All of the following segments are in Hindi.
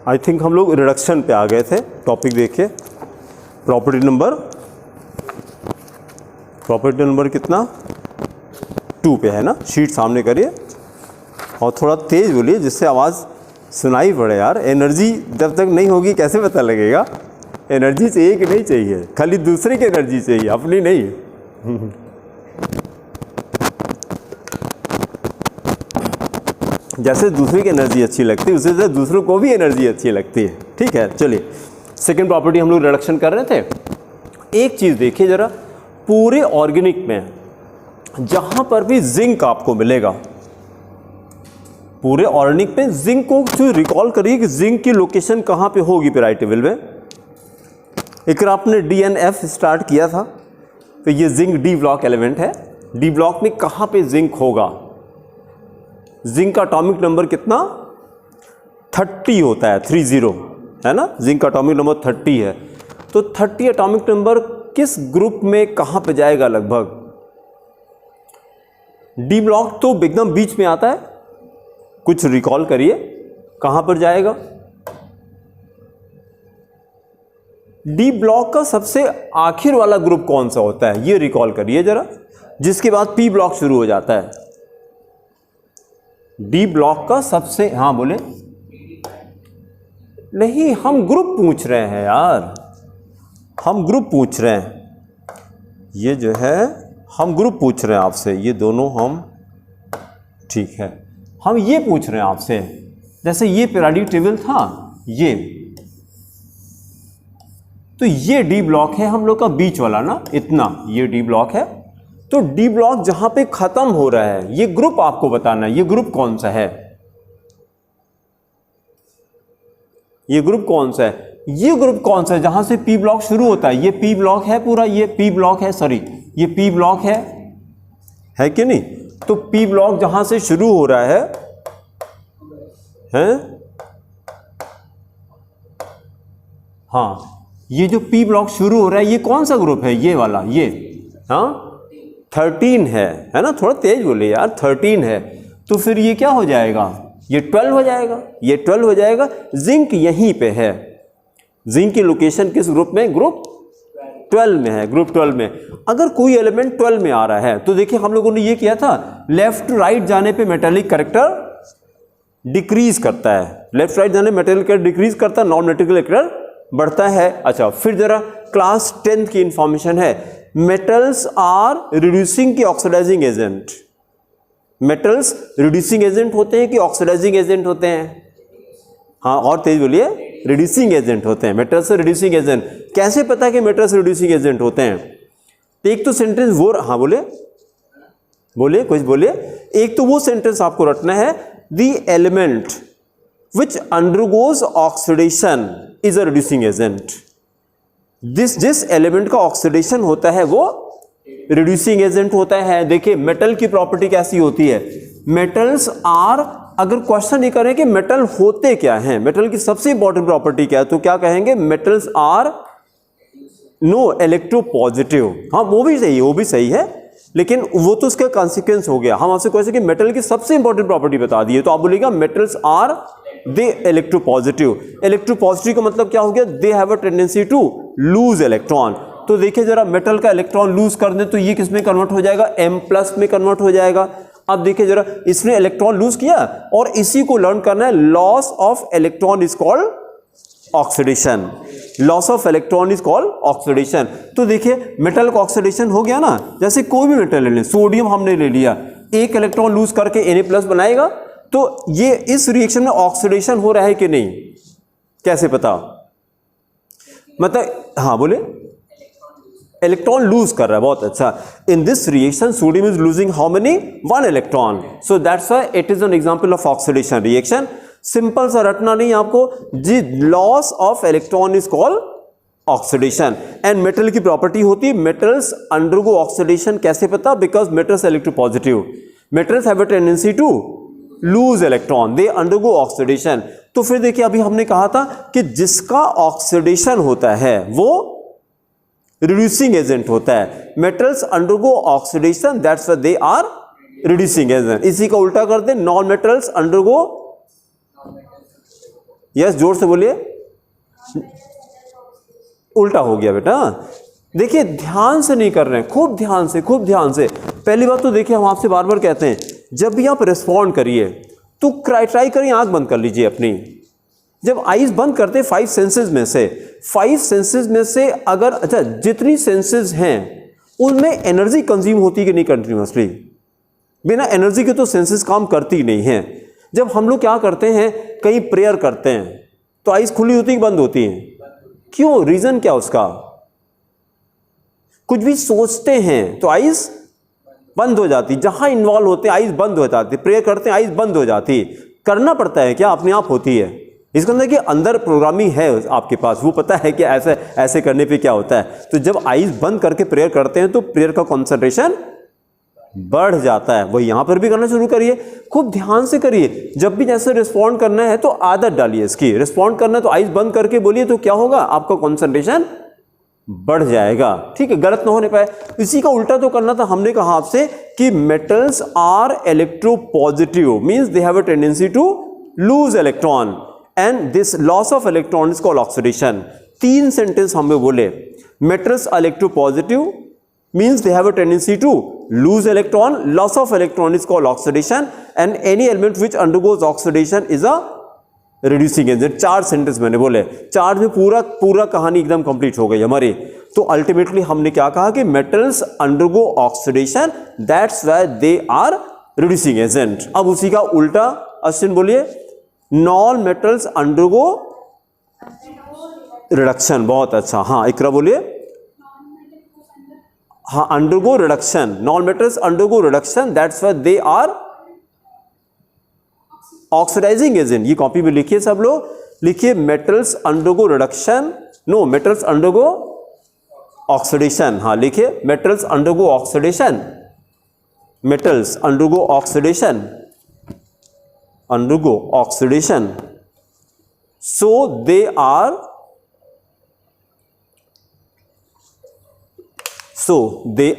आई थिंक हम लोग रिडक्शन पे आ गए थे, टॉपिक देखिए प्रॉपर्टी नंबर कितना 2 पे है ना, शीट सामने करिए और थोड़ा तेज बोलिए जिससे आवाज़ सुनाई पड़े यार। एनर्जी जब तक नहीं होगी कैसे पता लगेगा एनर्जी चाहिए कि नहीं चाहिए, खाली दूसरे की एनर्जी चाहिए अपनी नहीं। जैसे दूसरे की एनर्जी अच्छी लगती है उसी से दूसरों को भी एनर्जी अच्छी लगती है। ठीक है, चलिए सेकेंड प्रॉपर्टी हम लोग रिडक्शन कर रहे थे। एक चीज़ देखिए ज़रा, पूरे ऑर्गेनिक में जहाँ पर भी जिंक आपको मिलेगा, पूरे ऑर्गेनिक में जिंक को जो रिकॉल करिए कि जिंक की लोकेशन कहाँ पे होगी पीरियोडिक टेबल में। एक आपने DNF स्टार्ट किया था तो ये जिंक डी ब्लॉक एलिमेंट है। डी ब्लॉक में कहाँ पे जिंक होगा, जिंक का एटॉमिक नंबर कितना 30 होता है, 30 है ना, जिंक का एटॉमिक नंबर 30 है। तो 30 एटॉमिक नंबर किस ग्रुप में कहाँ पे जाएगा लगभग, डी ब्लॉक तो एकदम बीच में आता है, कुछ रिकॉल करिए कहाँ पर जाएगा। डी ब्लॉक का सबसे आखिर वाला ग्रुप कौन सा होता है ये रिकॉल करिए जरा, जिसके बाद पी ब्लॉक शुरू हो जाता है। डी ब्लॉक का सबसे, हाँ बोले, नहीं हम ग्रुप पूछ रहे हैं यार, हम ग्रुप पूछ रहे हैं, ये जो है हम ग्रुप पूछ रहे हैं आपसे, ये दोनों हम, ठीक है हम ये पूछ रहे हैं आपसे। जैसे ये पीरियोडिक टेबल था ये, तो ये डी ब्लॉक है हम लोग का बीच वाला ना, इतना ये डी ब्लॉक है। तो डी ब्लॉक जहां पे खत्म हो रहा है ये ग्रुप आपको बताना है, ये ग्रुप कौन सा है, ये ग्रुप कौन सा है, ये ग्रुप कौन सा है जहां से पी ब्लॉक शुरू होता है। ये पी ब्लॉक है पूरा, ये पी ब्लॉक है, सॉरी ये पी ब्लॉक है कि नहीं। तो पी ब्लॉक जहां से शुरू हो रहा है हाँ, ये जो पी ब्लॉक शुरू हो रहा है ये कौन सा ग्रुप है, ये वाला, ये हाँ 13 है ना, थोड़ा तेज बोले यार, 13 है। तो फिर ये क्या हो जाएगा, ये 12 हो जाएगा, ये 12 हो जाएगा। जिंक यहीं पे है, जिंक की लोकेशन किस ग्रुप में, ग्रुप 12 में है, ग्रुप 12 में। अगर कोई एलिमेंट 12 में आ रहा है तो देखिए हम लोगों ने ये किया था, लेफ्ट टू राइट जाने पे मेटेलिक कैरेक्टर डिक्रीज करता है, लेफ्ट राइट जाने मेटेलिक कैरेक्टर डिक्रीज करता है, नॉन मेटेलिक कैरेक्टर बढ़ता है। अच्छा फिर जरा क्लास 10 की इंफॉर्मेशन है, मेटल्स आर रिड्यूसिंग की oxidising agent. Metals reducing agent होते हैं कि ऑक्सीडाइजिंग एजेंट होते हैं, हाँ और तेज बोलिए, रिड्यूसिंग एजेंट होते हैं। मेटल्स से रिड्यूसिंग एजेंट कैसे पता है कि मेटल्स रिड्यूसिंग एजेंट होते हैं, तो एक तो सेंटेंस वो, हाँ बोले बोले कुछ बोलिए, एक तो वो सेंटेंस आपको रटना है, the element which undergoes oxidation is a reducing agent. जिस एलिमेंट का ऑक्सीडेशन होता है वो रिड्यूसिंग एजेंट होता है। देखिए मेटल की प्रॉपर्टी कैसी होती है, मेटल्स आर, अगर क्वेश्चन ये करें कि मेटल होते क्या हैं, मेटल की सबसे इंपॉर्टेंट प्रॉपर्टी क्या है, तो क्या कहेंगे, मेटल्स आर नो इलेक्ट्रोपॉजिटिव। हाँ वो भी सही है, लेकिन वो तो उसका कॉन्सिक्वेंस हो गया। हम आपसे क्वेश्चन कि मेटल की सबसे इंपॉर्टेंट प्रॉपर्टी बता दी है, तो आप बोलेगा metals are they electropositive. Electropositive का मतलब क्या हो गया, they have a tendency to lose electron. तो देखिए जरा, मेटल का इलेक्ट्रॉन लूज कर दे तो ये किस में कन्वर्ट हो जाएगा, M+ में कन्वर्ट हो जाएगा। अब देखिए जरा, इसने इलेक्ट्रॉन लूज किया और इसी को लर्न करना है, loss of electron is called oxidation. Loss of electron is called oxidation. तो देखिए मेटल का ऑक्सीडेशन हो गया ना, जैसे कोई भी मेटल ले लें, सोडियम हमने ले लिया, एक इलेक्ट्रॉन लूज करके Na+ बनाएगा, तो ये इस रिएक्शन में ऑक्सीडेशन हो रहा है कि नहीं, कैसे पता, मतलब हाँ बोले, इलेक्ट्रॉन लूज कर रहा है, बहुत अच्छा। In this reaction sodium is losing how many, 1 electron, so that's why it is an example of oxidation reaction. Simple सा रटना नहीं आपको, जी loss of electron is called oxidation. And metal की प्रॉपर्टी होती है, मेटल्स अंडरगो ऑक्सीडेशन, कैसे पता, because metals electropositive, metals have a tendency to lose electron, they undergo oxidation. तो फिर देखिए अभी हमने कहा था कि जिसका ऑक्सीडेशन होता है वो रिड्यूसिंग एजेंट होता है। Metals undergo oxidation, that's why they are reducing agent. इसी का उल्टा कर दे, नॉन मेटल्स अंडरगो यस, जोर से बोलिए। उल्टा हो गया बेटा। देखिए ध्यान से नहीं कर रहे हैं, खूब ध्यान से, खूब ध्यान से। पहली बात तो देखिए हम आपसे बार बार कहते हैं, जब भी आप रिस्पॉन्ड करिए तो ट्राई करिए आंख बंद कर लीजिए अपनी। जब आईज बंद करते 5 सेंसेस में से, 5 सेंसेस में से अगर अच्छा जितनी सेंसेस हैं उनमें एनर्जी कंज्यूम होती है कि नहीं कंटिन्यूसली? बिना एनर्जी के तो सेंसेस काम करती नहीं है। जब हम लोग क्या करते हैं, कहीं प्रेयर करते हैं तो आईज खुली होती है कि बंद होती हैं? क्यों? रीजन क्या उसका? कुछ भी सोचते हैं तो आईज बंद हो जाती, जहां इन्वॉल्व होते हैं आईज बंद हो जाती, प्रेयर करते हैं आईज बंद हो जाती। करना पड़ता है क्या? अपने आप होती है। इसका मतलब कि अंदर प्रोग्रामिंग है आपके पास, वो पता है कि ऐसे ऐसे करने पे क्या होता है। तो जब आईज बंद करके प्रेयर करते हैं तो प्रेयर का कंसंट्रेशन बढ़ जाता है। वही यहां पर भी करना शुरू करिए, खूब ध्यान से करिए। जब भी जैसे रिस्पॉन्ड करना है तो आदत डालिए इसकी। रिस्पॉन्ड करना है तो आईज बंद करके बोलिए, तो क्या होगा? आपका कंसंट्रेशन बढ़ जाएगा। ठीक है, गलत ना होने पाए। इसी का उल्टा तो करना था। हमने कहा आपसे कि metals are electropositive, means they have a tendency to lose electron and this loss of electron is called oxidation. 3 sentence हमें बोले, metals are electropositive means they have a tendency to lose electron, loss of electron is called oxidation, and any element which undergoes oxidation is a reducing agent। 4 sentence मैंने बोले, 4 में पूरा कहानी एकदम कंप्लीट हो गई हमारी। तो अल्टीमेटली हमने क्या कहा कि metals undergo oxidation, that's why they are reducing agent. अब उसी का उल्टा अश्विन बोलिए, नॉन मेटल्स अंडरगो रिडक्शन। बहुत अच्छा। हाँ इकरा बोलिए। हाँ, undergo reduction, non metals undergo reduction, that's why they are oxidising agent. ये कॉपी में लिखिए सब लोग, लिखिए metals undergo reduction, no metals undergo oxidation. हाँ लिखिए, metals undergo oxidation, metals undergo oxidation, undergo oxidation, so they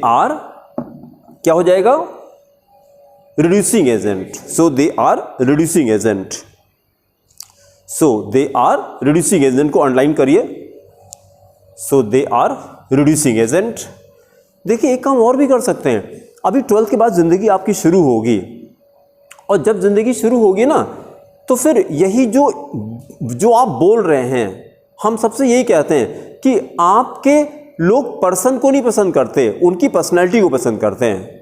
are क्या हो जाएगा? Reducing agent. So they are reducing agent, so they are reducing agent को अंडरलाइन करिए। So they are reducing agent. देखिए एक काम और भी कर सकते हैं। अभी 12th के बाद जिंदगी आपकी शुरू होगी, और जब जिंदगी शुरू होगी ना तो फिर यही जो आप बोल रहे हैं, हम सबसे यही कहते हैं कि आपके लोग पर्सन को नहीं पसंद करते, उनकी पर्सनैलिटी को पसंद करते हैं।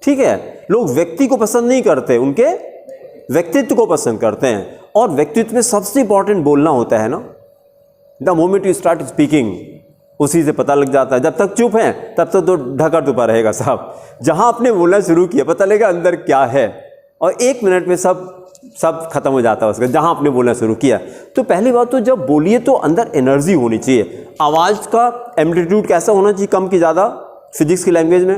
ठीक है, लोग व्यक्ति को पसंद नहीं करते, उनके व्यक्तित्व को पसंद करते हैं। और व्यक्तित्व में सबसे इंपॉर्टेंट बोलना होता है ना। The moment you start speaking, उसी से पता लग जाता है। जब तक चुप हैं तब तक तो ढका टुपा रहेगा साहब। जहां आपने बोलना शुरू किया पता लगेगा अंदर क्या है, और 1 मिनट में सब खत्म हो जाता है उसका, जहां आपने बोलना शुरू किया। तो पहली बात तो जब बोलिए तो अंदर एनर्जी होनी चाहिए। आवाज का एम्पलीट्यूड कैसा होना चाहिए? कम की ज्यादा? फिजिक्स की लैंग्वेज में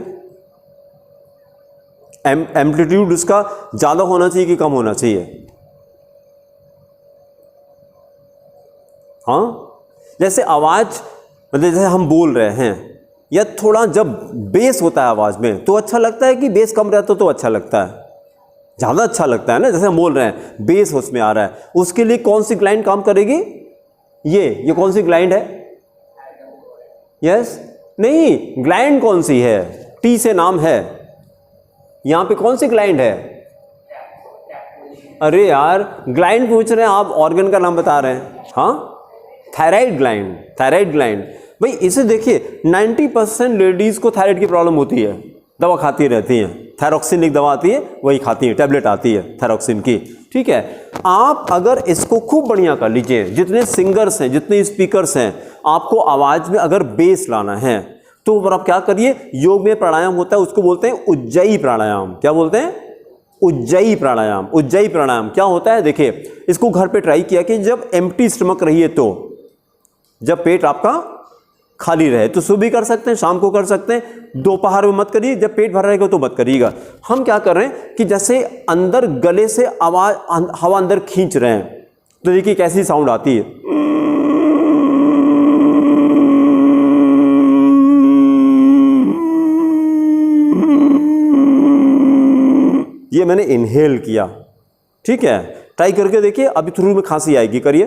एम्पलीट्यूड उसका ज्यादा होना चाहिए कि कम होना चाहिए? हाँ, जैसे आवाज मतलब जैसे हम बोल रहे हैं, या थोड़ा जब बेस होता है आवाज में तो अच्छा लगता है कि बेस कम रहता तो अच्छा लगता है? ज़्यादा अच्छा लगता है ना। जैसे हम बोल रहे हैं बेस उसमें आ रहा है, उसके लिए कौन सी ग्लैंड काम करेगी? ये कौन सी ग्लैंड है? यस, नहीं, ग्लैंड कौन सी है? टी से नाम है, यहां पे कौन सी ग्लैंड है? अरे यार ग्लैंड पूछ रहे हैं आप, ऑर्गन का नाम बता रहे हैं। हाँ, थायराइड ग्लैंड, थायराइड ग्लैंड। भाई इसे देखिए 90% लेडीज को थायराइड की प्रॉब्लम होती है, दवा खाती रहती हैं। थायरॉक्सिन एक दवा आती है, वही खाती है, टैबलेट आती है थायरॉक्सिन की। ठीक है, आप अगर इसको खूब बढ़िया कर लीजिए, जितने सिंगर्स हैं, जितने स्पीकर्स हैं, आपको आवाज में अगर बेस लाना है तो आप क्या करिए, योग में प्राणायाम होता है, उसको बोलते हैं उज्जयी प्राणायाम। क्या बोलते हैं? उज्जयी प्राणायाम। उज्जयी प्राणायाम क्या होता है? देखिए इसको घर पे ट्राई किया कि जब एम्प्टी स्टमक रहिए, तो जब पेट आपका खाली रहे, तो सुबह कर सकते हैं, शाम को कर सकते हैं, दोपहर में मत करिए, जब पेट भर रहेगा तो मत करिएगा। हम क्या कर रहे हैं कि जैसे अंदर गले से आवाज हवा अंदर खींच रहे हैं, तो देखिए कैसी साउंड आती है। ये मैंने इनहेल किया, ठीक है। ट्राई करके देखिए, अभी शुरू में खांसी आएगी, करिए।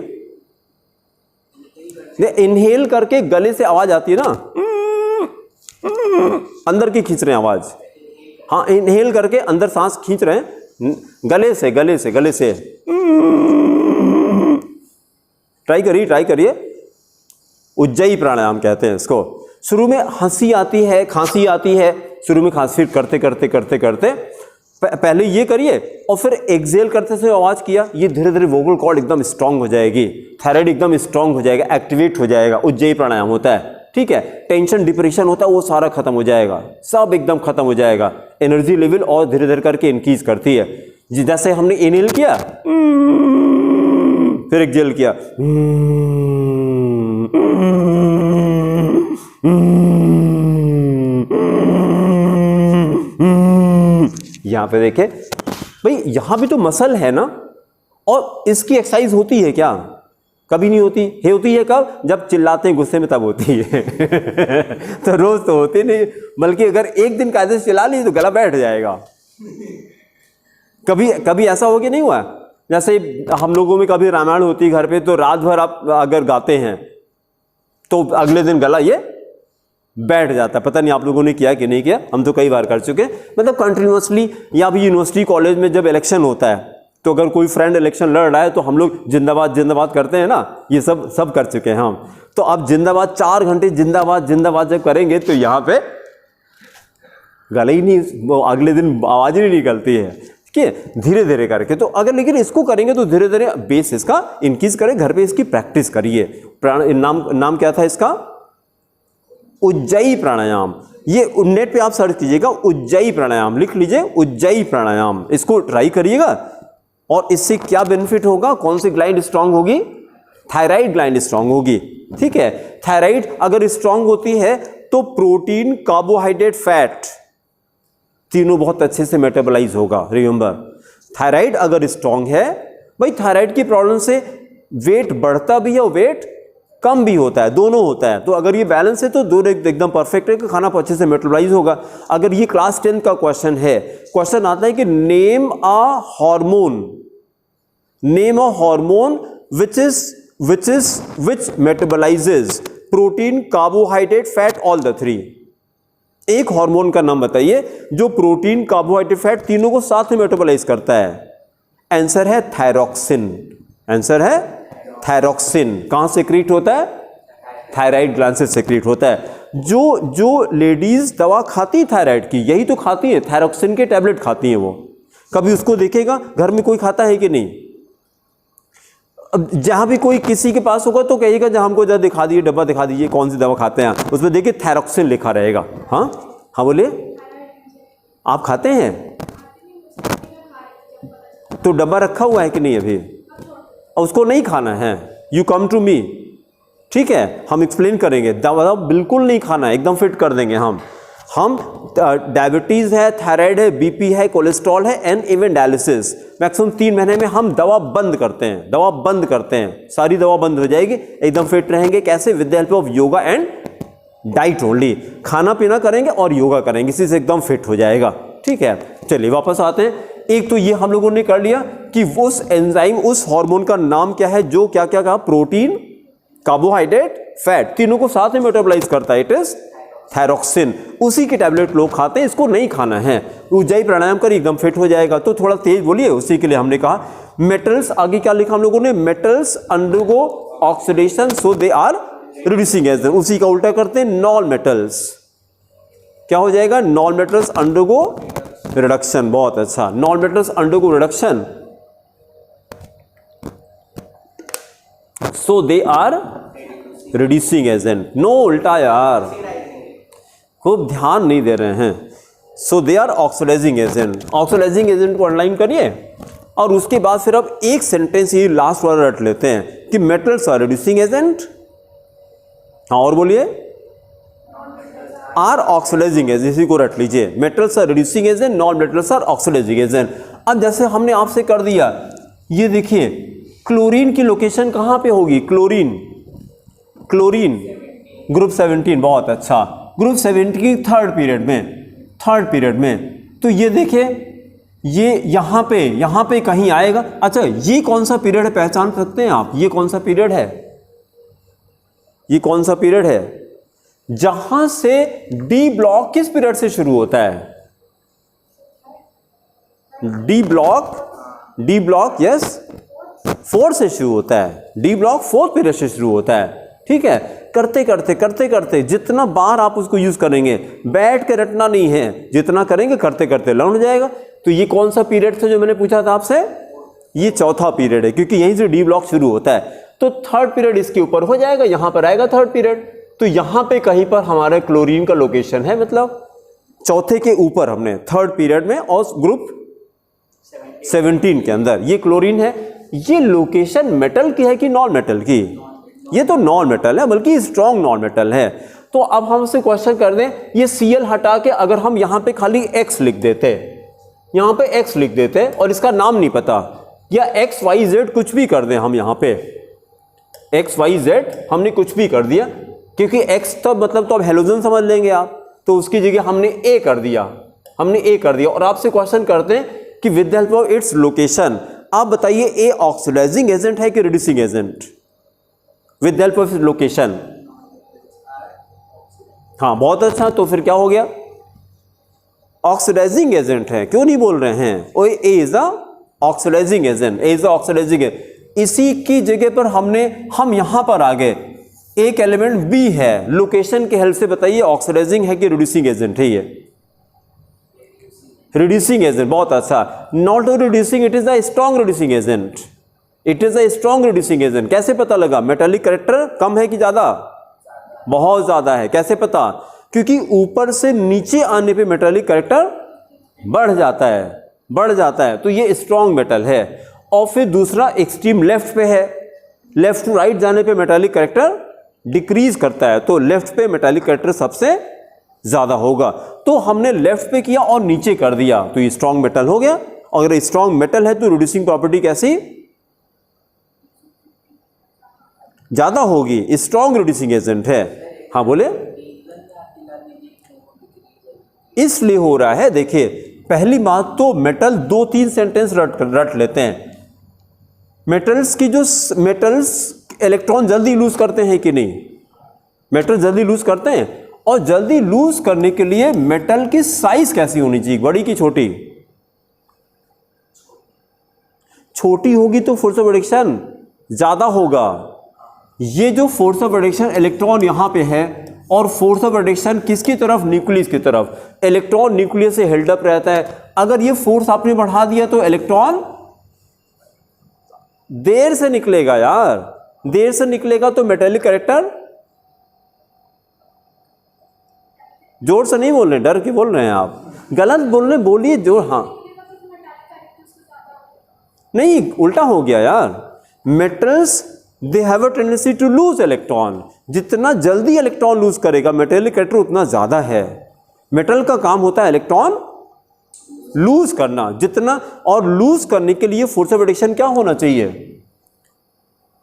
इनहेल करके गले से आवाज आती है ना, अंदर की खींच रहे हैं आवाज। हाँ, इनहेल करके अंदर सांस खींच रहे हैं, गले से गले से गले से। ट्राई करिए। उज्जयी प्राणायाम कहते हैं इसको। शुरू में हंसी आती है, खांसी आती है, शुरू में खांसी, करते करते पहले ये करिए और फिर एक्सेल करते से आवाज किया, ये धीरे धीरे वोकल कॉर्ड एकदम स्ट्रांग हो जाएगी, थायराइड एकदम स्ट्रांग हो जाएगा, एक्टिवेट हो जाएगा। उज्जयी प्राणायाम होता है, ठीक है। टेंशन डिप्रेशन होता है वो सारा खत्म हो जाएगा, सब एकदम खत्म हो जाएगा। एनर्जी लेवल और धीरे धीरे करके इंक्रीज करती है। जैसे हमने इनहेल किया, फिर एक्सेल किया, यहां पे देखे भाई, यहां भी तो मसल है ना, और इसकी एक्सरसाइज होती है क्या? कभी नहीं होती है। होती है कब? जब चिल्लाते हैं गुस्से में, तब होती है। तो रोज तो होती नहीं, बल्कि अगर एक दिन कायदे से चिल्ला ली तो गला बैठ जाएगा। कभी ऐसा हो गया नहीं हुआ? जैसे हम लोगों में कभी रामायण होती है घर पे, तो रात भर आप अगर गाते हैं तो अगले दिन गला ये बैठ जाता है। पता नहीं आप लोगों ने किया कि नहीं किया, हम तो कई बार कर चुके। मतलब कंटिन्यूअसली, या भी यूनिवर्सिटी कॉलेज में जब इलेक्शन होता है, तो अगर कोई फ्रेंड इलेक्शन लड़ रहा है तो हम लोग जिंदाबाद जिंदाबाद करते हैं ना, ये सब कर चुके हैं हम। तो अब जिंदाबाद 4 घंटे जिंदाबाद जिंदाबाद जब करेंगे तो यहाँ पे गला ही नहीं, वो अगले दिन आवाज ही नहीं निकलती है कि धीरे धीरे करके। तो अगर लेकिन इसको करेंगे तो धीरे धीरे बेस इसका इंक्रीज करें, घर पे इसकी प्रैक्टिस करिए। नाम क्या था इसका? उज्जयी प्राणायाम। ये नेट पे आप सर्च कीजिएगा, उज्जयी प्राणायाम लिख लीजिए, उज्जयी प्राणायाम। इसको ट्राई करिएगा और इससे क्या बेनिफिट होगा? कौन सी ग्लैंड स्ट्रांग होगी? थायराइड ग्लैंड स्ट्रांग होगी, ठीक है। थायराइड अगर स्ट्रांग होती है तो प्रोटीन, कार्बोहाइड्रेट, फैट तीनों बहुत अच्छे से मेटाबोलाइज होगा। रिमेंबर, थायराइड अगर स्ट्रांग है, भाई थायराइड की प्रॉब्लम से वेट बढ़ता भी है और वेट कम भी होता है, दोनों होता है। तो अगर ये बैलेंस है तो दोनों एकदम परफेक्ट है कि खाना अच्छे से मेटाबोलाइज होगा। अगर ये क्लास 10 का क्वेश्चन है, क्वेश्चन आता है कि name a hormone which metabolizes protein, carbohydrate, fat, all the 3। एक हार्मोन का नाम बताइए जो प्रोटीन, कार्बोहाइड्रेट, फैट तीनों को साथ में मेटाबोलाइज करता है। आंसर है थायरॉक्सिन। आंसर है थायरॉक्सिन। कहां से सीक्रेट होता है? थायराइड ग्लैंड से सीक्रेट होता है। जो लेडीज दवा खाती थायराइड की, यही तो खाती है, थायरॉक्सिन के टैबलेट खाती हैं वो। कभी उसको देखेगा घर में कोई खाता है कि नहीं? अब जहां भी कोई किसी के पास होगा तो कहेगा जहां हमको जरा दिखा दीजिए, डब्बा दिखा दीजिए कौन सी दवा खाते हैं, उसमें देखिए थायरॉक्सिन लिखा रहेगा। हाँ हाँ बोलिए, आप खाते हैं? तो डब्बा रखा हुआ है कि नहीं अभी? उसको नहीं खाना है, यू कम टू मी, ठीक है, हम एक्सप्लेन करेंगे। दवा बिल्कुल नहीं खाना है, एकदम फिट कर देंगे हम डायबिटीज है, थायराइड है, बीपी है, कोलेस्ट्रॉल है एंड इवन डायलिसिस। मैक्सिमम 3 महीने में हम दवा बंद करते हैं, सारी दवा बंद हो जाएगी, एकदम फिट रहेंगे। कैसे? With the help of yoga and diet only. खाना पीना करेंगे और योगा करेंगे, इसी से एकदम फिट हो जाएगा, ठीक है। चलिए वापस आते हैं। एक तो ये हम लोगों ने कर लिया कि उस एंजाइम, उस हार्मोन का नाम क्या है जो क्या क्या कहा? प्रोटीन, कार्बोहाइड्रेट, फैट तीनों को साथ में मेटाबोलाइज करता है। It is thyroxine. उसी के टैबलेट लोग खाते हैं, इसको नहीं खाना है। उज्जयी प्राणायाम कर एकदम फिट हो जाएगा। तो थोड़ा तेज बोलिए, उसी के लिए हमने कहा मेटल्स। आगे क्या लिखा हम लोगों ने? Metals undergo oxidation so they are reducing agent. उसी का उल्टा करते हैं, नॉन मेटल्स। क्या हो जाएगा? Non metals undergo reduction. बहुत अच्छा, non metals undergo reduction so they are reducing agent. No उल्टा यार, खूब ध्यान नहीं दे रहे हैं। So they are oxidising agent. Oxidising agent को अंडरलाइन करिए और उसके बाद फिर अब एक सेंटेंस ये लास्ट वाला रट लेते हैं कि मेटल्स आर रिड्यूसिंग एजेंट। हाँ और बोलिए, आर ऑक्सीडाइजिंग एजेंट, इसी को रट लीजिए। Metals are reducing agent, non metals are oxidising agent. अब जैसे हमने आपसे कर दिया, ये देखिए क्लोरीन की लोकेशन कहां पे होगी? Chlorine group 17। बहुत अच्छा, ग्रुप 17 की थर्ड पीरियड में। तो ये देखिए ये यहाँ पे कहीं आएगा। अच्छा, ये कौन सा पीरियड है, पहचान सकते हैं आप? ये कौन सा पीरियड है? ये कौन सा पीरियड है जहां से डी ब्लॉक किस पीरियड से शुरू होता है? डी ब्लॉक यस 4 से शुरू होता है। डी ब्लॉक 4th पीरियड से शुरू होता है। ठीक है, करते करते जितना बार आप उसको यूज करेंगे, बैठ के रटना नहीं है, जितना करेंगे करते करते लर्न हो जाएगा। तो ये कौन सा पीरियड था जो मैंने पूछा था आपसे? ये चौथा पीरियड है, क्योंकि यहीं से डी ब्लॉक शुरू होता है। तो 3rd पीरियड इसके ऊपर हो जाएगा, यहां पर आएगा 3rd पीरियड। तो यहां पे कहीं पर हमारे क्लोरीन का लोकेशन है, मतलब चौथे के ऊपर हमने 3rd पीरियड में और ग्रुप 17 के अंदर ये क्लोरीन है। ये लोकेशन मेटल की है कि नॉन मेटल की? ये तो नॉन मेटल है, बल्कि स्ट्रॉन्ग नॉन मेटल है। तो अब हमसे क्वेश्चन कर दें, ये Cl हटा के अगर हम यहां पे खाली X लिख देते, यहां पे X लिख देते और इसका नाम नहीं पता, या XYZ कुछ भी कर दें हम, यहां पे XYZ हमने कुछ भी कर दिया, क्योंकि X तब मतलब तो अब हेलोजन समझ लेंगे आप, तो उसकी जगह हमने A कर दिया, और आपसे क्वेश्चन करते हैं कि with the help of its location आप बताइए ए ऑक्सीडाइजिंग एजेंट है कि reducing agent? With the help of location. हाँ, बहुत अच्छा। तो फिर क्या हो गया? ऑक्सीडाइजिंग एजेंट है। क्यों नहीं बोल रहे हैं? Oh A is a oxidising agent, A is a oxidising. इसी की जगह पर हम यहां पर आ गए, एक एलिमेंट बी है, लोकेशन के हेल्प से बताइए ऑक्सीडाइजिंग है कि रिड्यूसिंग एजेंट है? ये रिड्यूसिंग एजेंट। बहुत अच्छा। Not reducing, it is a strong reducing agent. It is a strong reducing agent. कैसे पता लगा? मेटालिक कैरेक्टर कम है कि ज्यादा? बहुत ज्यादा है। कैसे पता? क्योंकि ऊपर से नीचे आने पे मेटालिक कैरेक्टर बढ़ जाता है, तो ये स्ट्रॉन्ग मेटल है। और फिर दूसरा एक्सट्रीम लेफ्ट पे है, लेफ्ट टू राइट जाने पे मेटालिक कैरेक्टर डिक्रीज करता है, तो लेफ्ट पे मेटालिक कैरेक्टर सबसे ज्यादा होगा। तो हमने लेफ्ट पे किया और नीचे कर दिया, तो ये स्ट्रॉन्ग मेटल हो गया। अगर स्ट्रॉन्ग मेटल है तो रिड्यूसिंग प्रॉपर्टी कैसी? ज्यादा होगी, स्ट्रॉन्ग रिड्यूसिंग एजेंट है। हाँ बोले? इसलिए हो रहा है, देखिए पहली बात तो मेटल 2-3 सेंटेंस रट लेते हैं। मेटल्स इलेक्ट्रॉन जल्दी लूज करते हैं कि नहीं? मेटल जल्दी लूज करते हैं, और जल्दी लूज करने के लिए मेटल की साइज कैसी होनी चाहिए? बड़ी की छोटी? छोटी होगी तो फोर्स ऑफ एडिक्शन ज्यादा होगा। ये जो फोर्स ऑफ एडिक्शन इलेक्ट्रॉन यहां पे है, और फोर्स ऑफ एडिक्शन किसकी तरफ? न्यूक्लियस की तरफ। इलेक्ट्रॉन न्यूक्लियस से हेल्ड अप रहता है। अगर ये फोर्स आपने बढ़ा दिया तो इलेक्ट्रॉन देर से निकलेगा यार, देर से निकलेगा तो मेटालिक कैरेक्टर। जोर से नहीं बोल रहे, डर के बोल रहे हैं आप, गलत बोल रहे, बोलिए जोर। हाँ नहीं, उल्टा हो गया यार। Metals they have a tendency to lose electron. जितना जल्दी इलेक्ट्रॉन लूज करेगा मेटेलिक कैरेक्टर उतना ज्यादा है। मेटल का काम होता है इलेक्ट्रॉन लूज करना, जितना, और लूज करने के लिए फोर्स ऑफ एडिक्शन क्या होना चाहिए?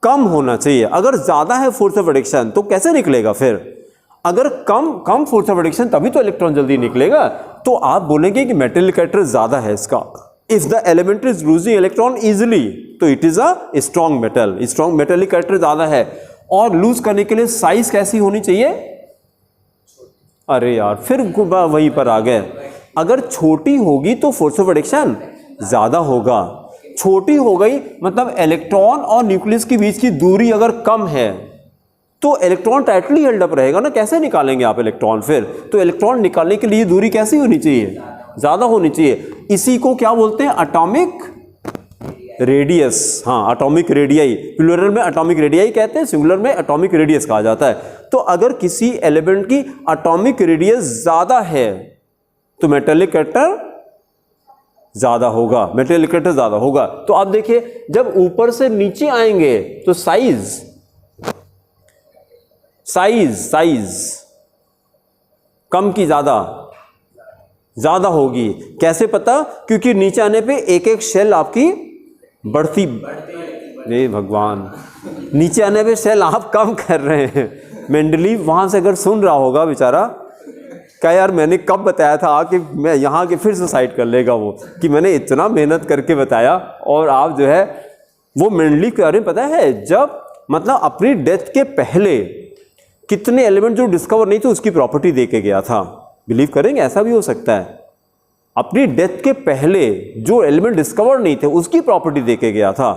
कम होना चाहिए। अगर ज्यादा है फोर्स ऑफ एडिक्शन तो कैसे निकलेगा फिर? अगर कम फोर्स ऑफ एडिक्शन तभी तो इलेक्ट्रॉन जल्दी निकलेगा। तो आप बोलेंगे कि मेटेलिक कैरेक्टर ज्यादा है इसका। If the element is losing electron easily तो it is a strong metal. Strong metallic character ज्यादा है। और लूज करने के लिए साइज कैसी होनी चाहिए? अरे यार फिर वहीं पर आ गए। अगर छोटी होगी तो फोर्स ऑफ एडिक्शन ज्यादा होगा। छोटी हो गई मतलब इलेक्ट्रॉन और न्यूक्लियस के बीच की दूरी अगर कम है तो इलेक्ट्रॉन टाइटली हेल्ड अप रहेगा ना। कैसे निकालेंगे आप इलेक्ट्रॉन फिर? तो इलेक्ट्रॉन निकालने के लिए दूरी कैसी होनी चाहिए? ज्यादा होनी चाहिए। इसी को क्या बोलते हैं? Atomic radius. हाँ, एटॉमिक रेडियाई। प्लूरल में एटॉमिक रेडियाई कहते हैं, सिंगुलर में एटॉमिक रेडियस कहा जाता है। तो अगर किसी एलिमेंट की एटॉमिक रेडियस ज्यादा है तो मेटेलिक कैरेक्टर ज्यादा होगा, मेटेलिक कैरेक्टर ज्यादा होगा। तो आप देखिए जब ऊपर से नीचे आएंगे तो साइज कम की ज्यादा होगी। कैसे पता? क्योंकि नीचे आने पे एक एक शेल आपकी बढ़ती। हे भगवान, नीचे आने पे शेल आप कम कर रहे हैं। मेंडलीव वहां से अगर सुन रहा होगा बेचारा, क्या यार मैंने कब बताया था कि मैं यहाँ के फिर सुसाइड कर लेगा वो, कि मैंने इतना मेहनत करके बताया और आप जो है वो मेंडलीव के बारे में पता है जब मतलब अपनी डेथ के पहले कितने एलिमेंट जो डिस्कवर नहीं थे उसकी प्रॉपर्टी दे के गया था। बिलीव करेंगे ऐसा भी हो सकता है, अपनी डेथ के पहले जो एलिमेंट डिस्कवर नहीं थे उसकी प्रॉपर्टी दे के गया था।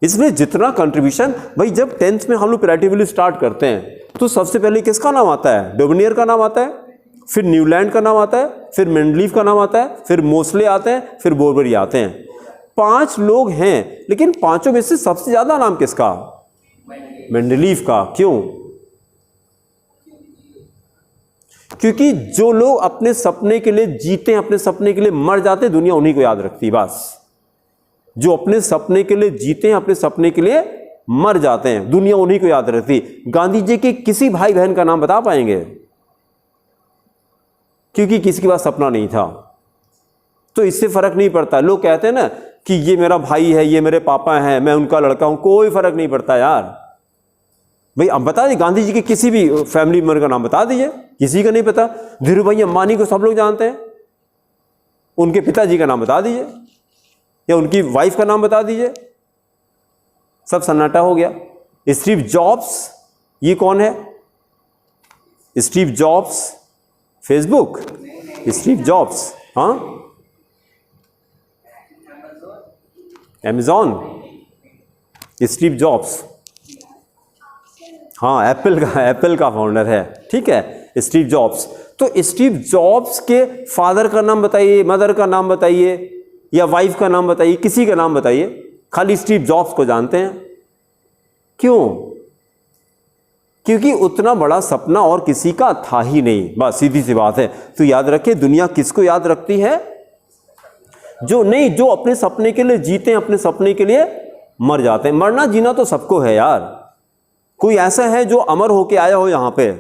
इसमें जितना कंट्रीब्यूशन, भाई जब 10th में हम लोग पीरियोडिक टेबल स्टार्ट करते हैं तो सबसे पहले किसका नाम आता है? डोबनियर का नाम आता है, फिर न्यूलैंड का नाम आता है, फिर मेंडलीव का नाम आता है, फिर मोसले आते हैं, फिर बोरबरी आते हैं। 5 लोग हैं, लेकिन पांचों में से सबसे ज्यादा नाम किसका? मेंडलीव का। क्यों? क्योंकि जो लोग अपने सपने के लिए जीते हैं, अपने सपने के लिए मर जाते हैं, दुनिया उन्हीं को याद रखती। बस जो अपने सपने के लिए जीते हैं, अपने सपने के लिए मर जाते हैं, दुनिया उन्हीं को याद रखती। गांधी जी के किसी भाई बहन का नाम बता पाएंगे? क्योंकि किसी के पास सपना नहीं था। तो इससे फर्क नहीं पड़ता। लोग कहते हैं ना कि ये मेरा भाई है, ये मेरे पापा हैं, मैं उनका लड़का हूं, कोई फर्क नहीं पड़ता यार। भाई अब बता दीजिए गांधी जी के किसी भी फैमिली मेंबर का नाम बता दीजिए, किसी का नहीं पता। धीरू भाई अंबानी को सब लोग जानते हैं, उनके पिताजी का नाम बता दीजिए या उनकी वाइफ का नाम बता दीजिए, सब सन्नाटा हो गया। स्टीव जॉब्स, ये कौन है? Steve jobs, Facebook, Steve jobs, हाँ अमेज़न, स्टीव जॉब्स, हाँ एप्पल का फाउंडर है, ठीक है, स्टीव जॉब्स। तो स्टीव जॉब्स के फादर का नाम बताइए, मदर का नाम बताइए या वाइफ का नाम बताइए, किसी का नाम बताइए, खाली स्टीव जॉब्स को जानते हैं। क्यों? क्योंकि उतना बड़ा सपना और किसी का था ही नहीं, बस सीधी सी बात है। तो याद रखें, दुनिया किसको याद रखती है? जो अपने सपने के लिए जीते हैं, अपने सपने के लिए मर जाते हैं। मरना जीना तो सबको है यार। कोई ऐसा है जो अमर होके आया हो यहाँ पे?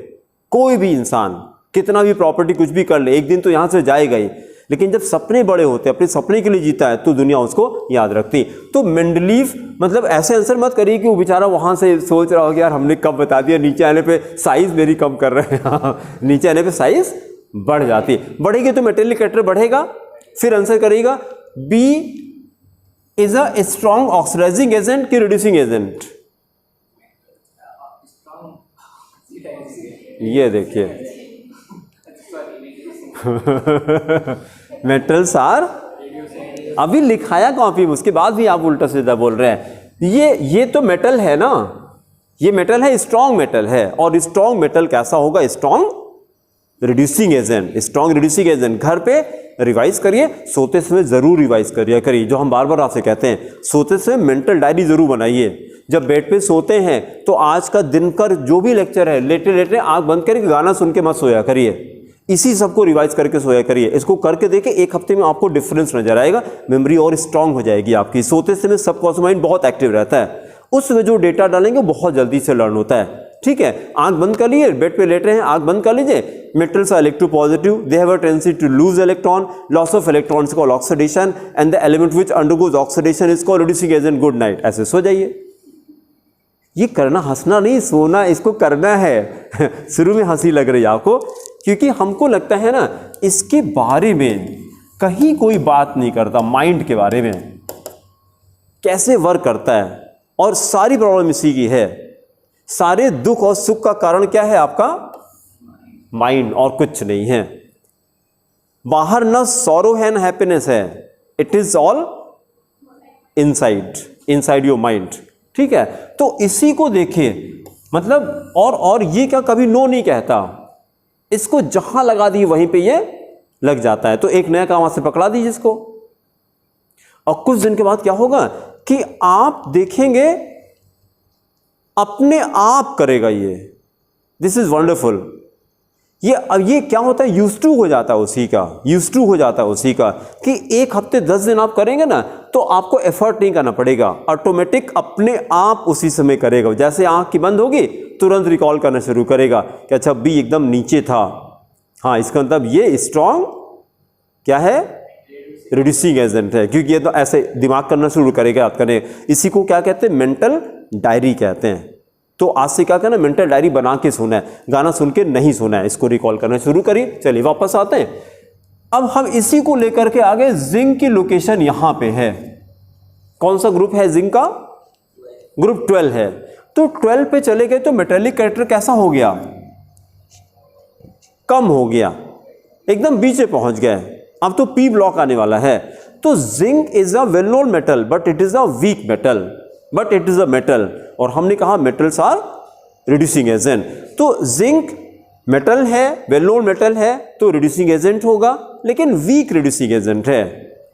कोई भी इंसान कितना भी प्रॉपर्टी कुछ भी कर ले, एक दिन तो यहाँ से जाएगा ही। लेकिन जब सपने बड़े होते हैं, अपने सपने के लिए जीता है, तो दुनिया उसको याद रखती। तो मेंडलीव मतलब ऐसे आंसर मत करिए कि वो बेचारा वहाँ से सोच रहा हो कि यार हमने कब बता दिया, नीचे आने पे साइज मेरी कम कर रहे हैं। नीचे आने पे साइज बढ़ जाती है, बढ़ेगी तो मेटेलिक कैरेक्टर बढ़ेगा। फिर आंसर करेगा B is a strong oxidising agent कि रिड्यूसिंग एजेंट? ये देखिए मेटल्स आर, अभी लिखाया कॉपी में, उसके बाद भी आप उल्टा सीधा बोल रहे हैं। ये तो मेटल है ना, ये मेटल है, स्ट्रॉन्ग मेटल है। और स्ट्रॉन्ग मेटल कैसा होगा? Strong reducing agent, strong reducing agent. घर पे रिवाइज करिए, सोते समय जरूर रिवाइज करिए। जो हम बार बार आपसे कहते हैं, सोते समय मेंटल डायरी जरूर बनाइए। जब बेड पे सोते हैं तो आज का दिन का जो भी लेक्चर है, लेटे आंख बंद करके गाना सुन के मत सोया करिए, इसी सबको रिवाइज करके सोया करिए। इसको करके देखिए, एक हफ्ते में आपको डिफरेंस नजर आएगा, मेमोरी और स्ट्रांग हो जाएगी आपकी। सोते समय सबकॉन्शियस माइंड बहुत एक्टिव रहता है, उसमें जो डेटा डालेंगे बहुत जल्दी से लर्न होता है। ठीक है, आंख बंद कर लीजिए, बेड पे लेट रहे हैं, आंख बंद कर लीजिए। Metals are electropositive, they have a tendency to lose electron, loss of electrons called oxidation and the element which undergoes oxidation is called reducing agent. Good night. ऐसे सो जाइए। ये करना, हंसना नहीं, सोना, इसको करना है। शुरू में हंसी लग रही है आपको, क्योंकि हमको लगता है ना इसके बारे में कहीं कोई बात नहीं करता, माइंड के बारे में कैसे वर्क करता है, और सारी प्रॉब्लम इसी की है। सारे दुख और सुख का कारण क्या है? आपका माइंड, और कुछ नहीं है। बाहर न सॉरो है न हैप्पीनेस है, it is all inside your mind. ठीक है, तो इसी को देखिए, मतलब और ये क्या कभी नो नहीं कहता, इसको जहां लगा दी वहीं पे ये लग जाता है। तो एक नया काम से पकड़ा दीजिए इसको, और कुछ दिन के बाद क्या होगा कि आप देखेंगे अपने आप करेगा ये। This is wonderful. ये क्या होता है, यूज टू हो जाता है उसी का, यूज टू हो जाता है उसी का, कि एक हफ्ते 10 दिन आप करेंगे ना तो आपको एफर्ट नहीं करना पड़ेगा, ऑटोमेटिक अपने आप उसी समय करेगा। जैसे आंख की बंद होगी तुरंत रिकॉल करना शुरू करेगा कि अच्छा बी एकदम नीचे था, हाँ इसका मतलब ये स्ट्रॉन्ग क्या है, रिड्यूसिंग एजेंट है, क्योंकि ये तो ऐसे दिमाग करना शुरू करेगा, याद करने। इसी को क्या कहते हैं, मेंटल डायरी कहते हैं। तो आज से क्या करना, मेंटल डायरी बना के सोना है, गाना सुन के नहीं सोना है, इसको रिकॉल करना शुरू करिए। चलिए वापस आते हैं। अब हम इसी को लेकर के आगे, जिंक की लोकेशन यहां पे है। कौन सा ग्रुप है जिंक का? ग्रुप 12 है। तो 12 पे चले गए तो मेटेलिक कैरेक्टर कैसा हो गया? कम हो गया, एकदम बीच में पहुंच गए। अब तो पी ब्लॉक आने वाला है। तो zinc is a well known metal but it is a weak metal, but it is a metal. और हमने कहा मेटल्स आर रिड्यूसिंग एजेंट। तो जिंक मेटल है, वेल नोन मेटल है, तो रिड्यूसिंग एजेंट होगा, लेकिन वीक रिड्यूसिंग एजेंट है।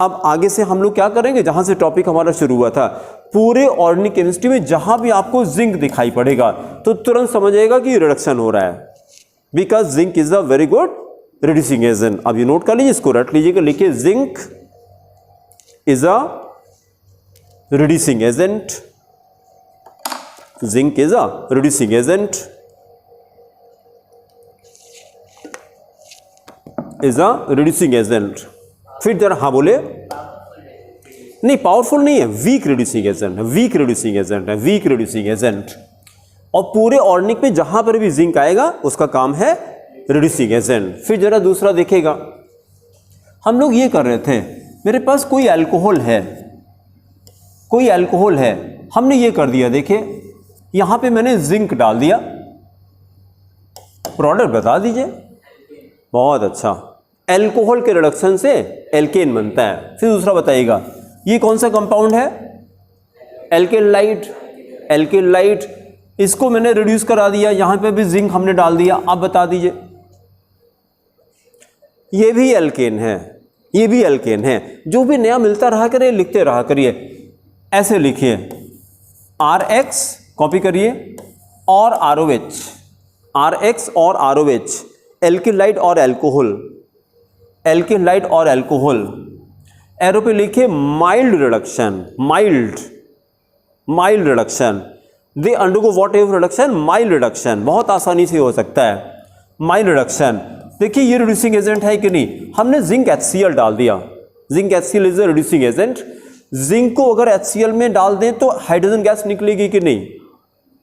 अब आगे से हम लोग क्या करेंगे, जहां से टॉपिक हमारा शुरू हुआ था, पूरे ऑर्गेनिक केमिस्ट्री में जहां भी आपको जिंक दिखाई पड़ेगा तो तुरंत समझिएगा कि रिडक्शन हो रहा है, because zinc is a very good reducing agent. अब ये नोट कर लीजिए, इसको रट लीजिएगा, लिखिए zinc is a reducing agent, zinc is a reducing agent, is a reducing agent. फिर जरा हाँ बोले, नहीं पावरफुल नहीं है, वीक रिड्यूसिंग एजेंट है, वीक रिड्यूसिंग एजेंट है, वीक रिड्यूसिंग एजेंट। और पूरे ऑर्गेनिक में जहां पर भी जिंक आएगा उसका काम है रिड्यूसिंग एजेंट। फिर जरा दूसरा देखिएगा, हम लोग ये कर रहे थे, मेरे पास कोई अल्कोहल है, कोई अल्कोहल है, हमने ये कर दिया, देखिए यहां पे मैंने जिंक डाल दिया, प्रोडक्ट बता दीजिए। बहुत अच्छा, अल्कोहल के रिडक्शन से एल्केन बनता है। फिर दूसरा बताइएगा, ये कौन सा कंपाउंड है? एल्केलाइट, एल्केलाइट, इसको मैंने रिड्यूस करा दिया, यहां पे भी जिंक हमने डाल दिया। आप बता दीजिए, ये भी एल्केन है, ये भी एल्केन है। जो भी नया मिलता रहा करिए, लिखते रहा करिए। ऐसे लिखिए RX, कॉपी करिए, और ROH, RX और ROH, एल्केलाइट और अल्कोहल, एल्केलाइट और अल्कोहल। एरो पे लिखिए mild reduction, mild, mild reduction. They undergo what ever reduction? Mild reduction, बहुत आसानी से हो सकता है, माइल्ड रिडक्शन। देखिए ये रिड्यूसिंग एजेंट है कि नहीं? हमने जिंक HCl डाल दिया, zinc HCl is a reducing agent. Zinc को अगर HCl में डाल दें तो हाइड्रोजन गैस निकलेगी कि नहीं?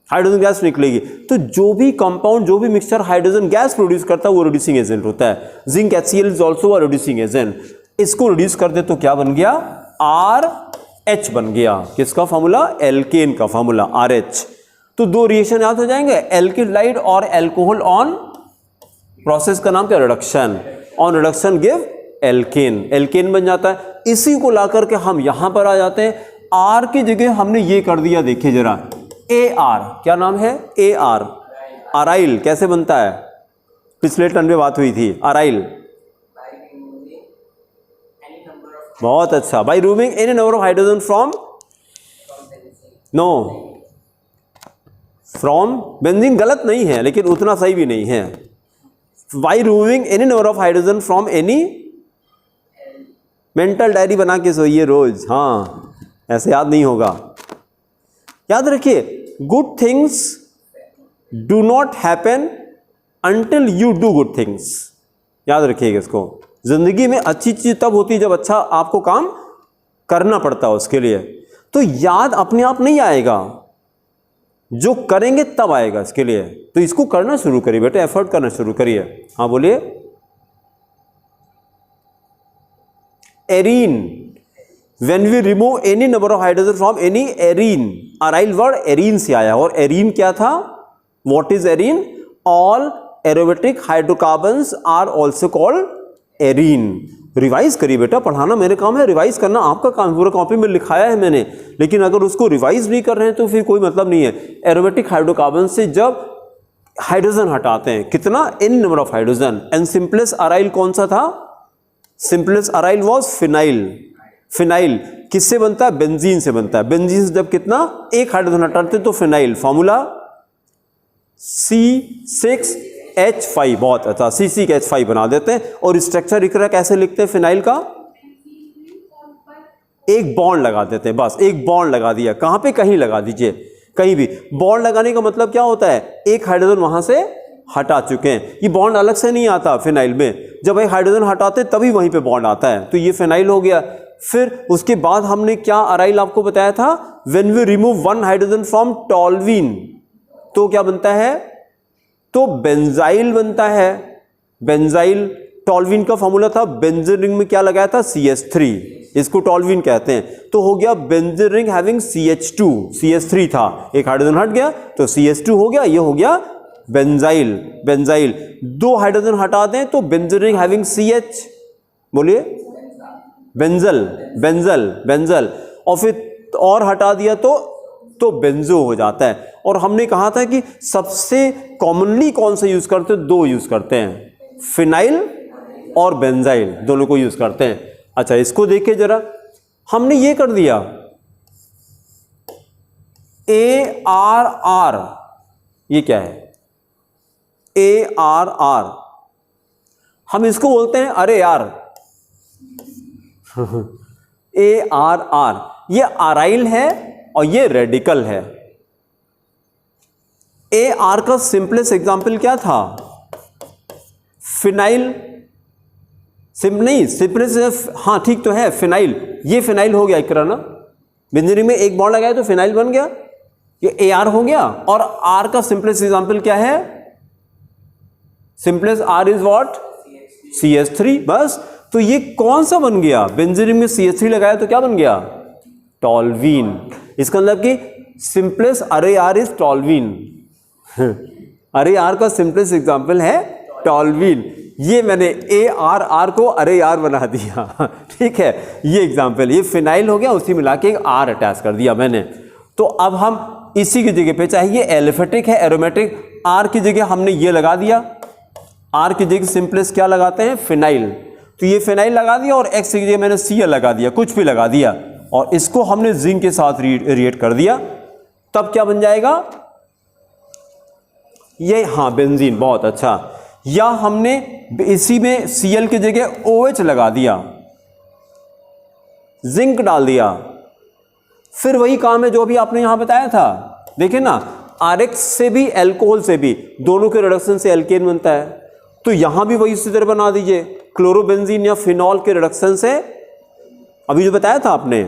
हाइड्रोजन गैस निकलेगी। तो जो भी कंपाउंड, जो भी मिक्सचर हाइड्रोजन गैस प्रोड्यूस करता है वो रिड्यूसिंग एजेंट होता है। Zinc HCl is also a reducing agent. इसको रिड्यूस कर दे तो क्या बन गया? RH बन गया। किसका फॉर्मूला? एल्केन का फॉर्मूला RH। तो दो रिएक्शन याद हो जाएंगे, एल्केलाइड और अल्कोहल ऑन प्रोसेस का नाम क्या? Reduction. On reduction give alkane, alkane बन जाता है। इसी को ला करके हम यहां पर आ जाते हैं। आर की जगह हमने ये कर दिया, देखिए जरा, AR, क्या नाम है? AR, aryl. कैसे बनता है? पिछले टर्न में बात हुई थी, अराइल। बहुत अच्छा, by removing any number of hydrogen from, no, from benzene गलत नहीं है लेकिन उतना सही भी नहीं है। By removing any number of hydrogen from any, mental diary बना के सोइए रोज, हाँ ऐसे याद नहीं होगा। याद रखिए, good things do not happen until you do good things. याद रखिएगा इसको। जिंदगी में अच्छी चीज तब होती है जब अच्छा आपको काम करना पड़ता है उसके लिए। तो याद अपने आप नहीं आएगा, जो करेंगे तब आएगा इसके लिए। तो इसको करना शुरू करिए बेटा, एफर्ट करना शुरू करिए। हाँ बोलिए। Arene, when we remove any number of hydrogen from any arene, aryl word arene से आया। और एरीन क्या था? What is arene? All aromatic hydrocarbons are also called arene. Revise करिए बेटा, पढ़ाना मेरे काम है, रिवाइज करना आपका काम। पूरा कॉपी में लिखाया है मैंने, लेकिन अगर उसको रिवाइज नहीं कर रहे हैं तो फिर कोई मतलब नहीं है। एरोमेटिक हाइड्रोकार्बन से जब हाइड्रोजन हटाते हैं, कितना? N number of hydrogen. And simplest aryl कौन सा था? Simplest aryl was phenyl. Phenyl किससे बनता है? बेंजीन से बनता है। बेंजीन से जब कितना? एक हाइड्रोजन हटाते हैं तो फिनाइल, फॉर्मूला C6H5। बहुत अच्छा, C6H5 बना देते हैं। और स्ट्रक्चर इकरा कैसे लिखते हैं फिनाइल का? एक बॉन्ड लगा देते हैं, बस एक बॉन्ड लगा दिया। कहां पे? कहीं लगा दीजिए, कहीं भी। बॉन्ड लगाने का मतलब क्या होता है? एक हाइड्रोजन वहां से हटा चुके हैं। ये बॉन्ड अलग से नहीं आता फिनाइल में, जब एक हाइड्रोजन हटाते तभी वहीं पे बॉन्ड आता है। तो ये फिनाइल हो गया। फिर उसके बाद हमने क्या अराइल आपको बताया था? When we remove one hydrogen from toluene, तो क्या बनता है, तो बेंजाइल बनता है। बेंजाइल, टॉल्विन का फॉर्मूला था, बेंजीन रिंग में क्या लगाया था, CH3, इसको टॉल्विन कहते हैं। तो हो गया benzene ring having CH2, CH3 था, एक हाइड्रोजन हट गया तो CH2 हो गया, ये हो गया बेंजाइल। बेंजाइल, दो हाइड्रोजन हटा दें तो बेंजीन रिंग हैविंग CH, बोलिए बेंजल, बेंजल, बेंजल, और फिर और हटा दिया तो बेंजो हो जाता है। और हमने कहा था कि सबसे कॉमनली कौन सा यूज करते हैं, दो यूज करते हैं, फिनाइल और बेंजाइल, दोनों को यूज करते हैं। अच्छा इसको देखिए जरा, हमने ये कर दिया ARR, ये क्या है ARR, हम इसको बोलते हैं अरे यार ARR, ये आराइल है और ये रेडिकल है। AR का सिंपलेस्ट एग्जांपल क्या था, फिनाइल, नहीं सिंपलेस्ट, हाँ ठीक तो है फिनाइल, ये फिनाइल हो गया एक तरह ना, बेंजीन में एक बॉन्ड लगाया तो फिनाइल बन गया, ये AR हो गया। और R का सिंपलेस्ट एग्जांपल क्या है, simplest R is what, CH3, बस। तो ये कौन सा बन गया, बेंजीन में CH3 लगाया तो क्या बन गया, टॉल्वीन। इसका मतलब कि सिंपलेस्ट अरे आर इज टॉल्वीन। अरे आर का सिंपलेस्ट एग्जांपल है टॉल्वीन। ये मैंने ARR को अरे यार बना दिया, ठीक है, ये एग्जांपल, ये फिनाइल हो गया, उसी मिला के एक R अटैच कर दिया मैंने। तो अब हम इसी की जगह पे, चाहे ये एलिफेटिक है एरोमेटिक, R की जगह हमने ये लगा दिया, R की जगह सिंपलेस्ट क्या लगाते हैं, फिनाइल, तो ये फिनाइल लगा दिया, और X की जगह मैंने Cl लगा दिया, कुछ भी लगा दिया, और इसको हमने जिंक के साथ रिएक्ट कर दिया, तब क्या बन जाएगा ये, हाँ बेंजीन, बहुत अच्छा। या हमने इसी में Cl की जगह OH लगा दिया, जिंक डाल दिया, फिर वही काम है जो भी आपने यहां बताया था, देखिए ना, RX से भी अल्कोहल से भी, दोनों के रिडक्शन से एल्केन बनता है, तो यहां भी वही इसी तरह बना दीजिए, क्लोरोबेंजीन या फिनॉल के रिडक्शन से, अभी जो बताया था आपने,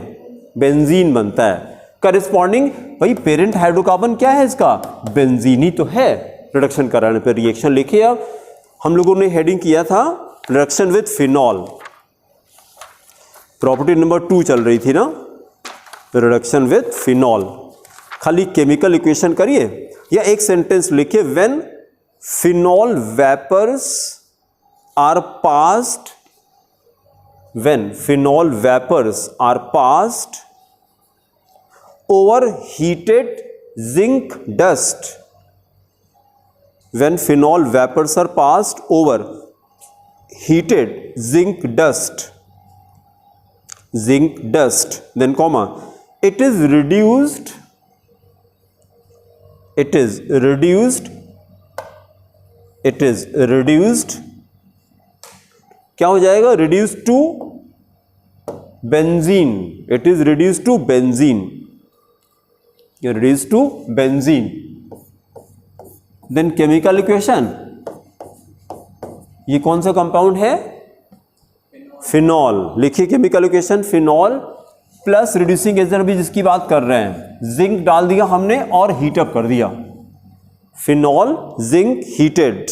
बेंजीन बनता है। करिस्पॉन्डिंग भाई पेरेंट हाइड्रोकार्बन क्या है इसका, बेंजीन ही तो है। रिडक्शन कराने पर रिएक्शन लिखिए, अब हम लोगों ने हेडिंग किया था reduction with phenol, property number 2 चल रही थी ना, रिडक्शन विद फिनॉल। खाली केमिकल इक्वेशन करिए या एक सेंटेंस लिखिए, when phenol vapours are passed, when phenol vapours are passed over heated zinc dust, when phenol vapors are passed over heated zinc dust, then comma, it is reduced क्या हो जाएगा, reduced to benzene, it is reduced to benzene, then chemical equation, ये कौन सा कंपाउंड है, फिनॉल, लिखिए chemical equation, phenol plus reducing agent भी जिसकी बात कर रहे हैं, जिंक डाल दिया हमने और हीटअप कर दिया, फिनॉल जिंक हीटेड,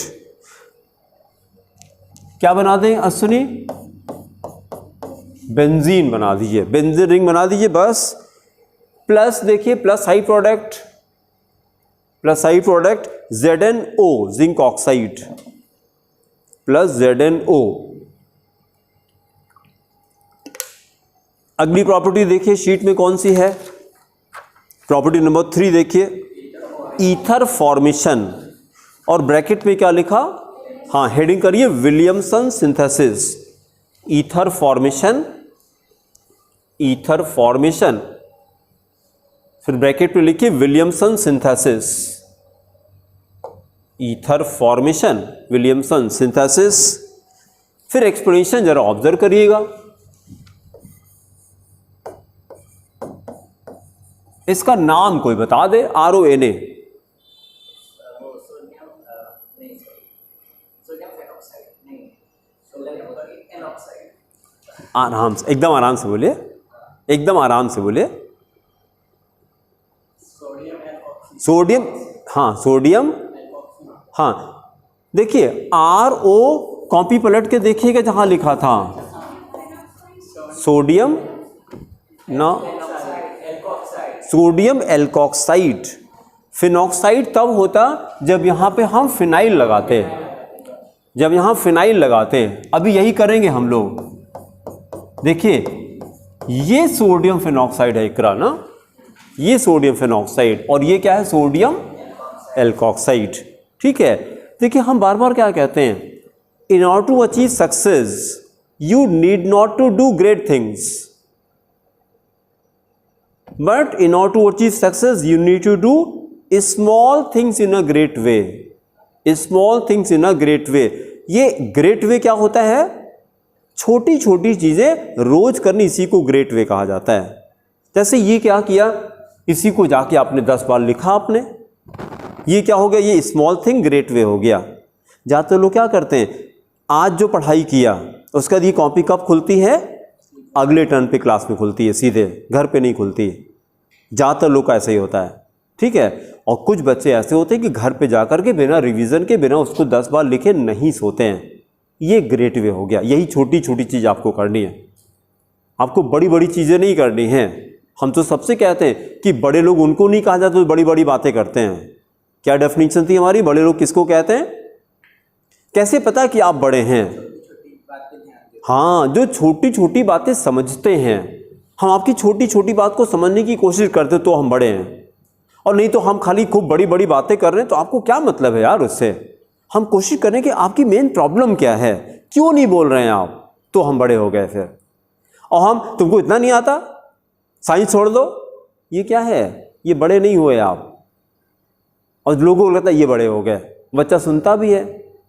क्या बना दें अश्विनी, बेंजीन बना दीजिए, बेंजीन रिंग बना दीजिए बस। प्लस देखिए, plus high product ZnO zinc oxide plus ZnO। अगली प्रॉपर्टी देखिए शीट में कौन सी है, प्रॉपर्टी नंबर 3 देखिए, ईथर फॉर्मेशन, और ब्रैकेट में क्या लिखा, हाँ हेडिंग करिए विलियमसन सिंथेसिस, ईथर फॉर्मेशन, फिर ब्रैकेट में लिखिए Williamson synthesis, ether formation, Williamson synthesis. फिर एक्सप्लेनेशन जरा ऑब्जर्व करिएगा, इसका नाम कोई बता दे, RONA, आराम से, एकदम आराम से बोलिए, एकदम आराम से बोलिए, सोडियम हाँ सोडियम, हाँ देखिए RO कॉपी पलट के देखिएगा जहाँ लिखा था सोडियम ना, सोडियम एल्कोक्साइड। फिनॉक्साइड तब होता जब यहाँ पे हम फिनाइल लगाते, जब यहाँ फिनाइल लगाते। अभी यही करेंगे हम लोग। देखिए ये सोडियम फिनॉक्साइड है इकरा ना, ये सोडियम फिनॉक्साइड और ये क्या है सोडियम एल्कोक्साइड। ठीक है, देखिए हम बार बार क्या कहते हैं, in order to achieve success you need not to do great things, but in order to achieve success you need to do small things in a great way, small things in a great way. ये ग्रेट वे क्या होता है, छोटी छोटी चीजें रोज करनी, इसी को ग्रेट वे कहा जाता है। जैसे ये क्या किया, इसी को जाके आपने 10 बार लिखा आपने, ये क्या हो गया, ये स्मॉल थिंग ग्रेट वे हो गया। ज़्यादातर लोग क्या करते हैं, आज जो पढ़ाई किया उसका ये कॉपी कब खुलती है, अगले टर्न पे क्लास में खुलती है, सीधे घर पे नहीं खुलती। ज़्यादातर लोग का ऐसा ही होता है। ठीक है, और कुछ बच्चे ऐसे होते हैं कि घर पे जा कर के बिना रिवीजन के, बिना उसको 10 बार लिखे नहीं सोते हैं। ये ग्रेट वे हो गया। यही छोटी छोटी चीज़ आपको करनी है, आपको बड़ी बड़ी चीज़ें नहीं करनी है। हम तो सबसे कहते हैं कि बड़े लोग उनको नहीं कहा जाता तो बड़ी बड़ी बातें करते हैं। क्या डेफिनेशन थी हमारी, बड़े लोग किसको कहते हैं, कैसे पता कि आप बड़े हैं, हाँ जो छोटी छोटी बातें समझते हैं। हम आपकी छोटी छोटी बात को समझने की कोशिश करते तो हम बड़े हैं, और नहीं तो हम खाली खूब बड़ी बड़ी बातें कर रहे हैं तो आपको क्या मतलब है यार उससे। हम कोशिश करें कि आपकी मेन प्रॉब्लम क्या है, क्यों नहीं बोल रहे हैं आप, तो हम बड़े हो गए फिर। और हम, तुमको इतना नहीं आता, साइंस छोड़ दो, ये क्या है, ये बड़े नहीं हुए आप। और लोगों को लगता है ये बड़े हो गए, बच्चा सुनता भी है।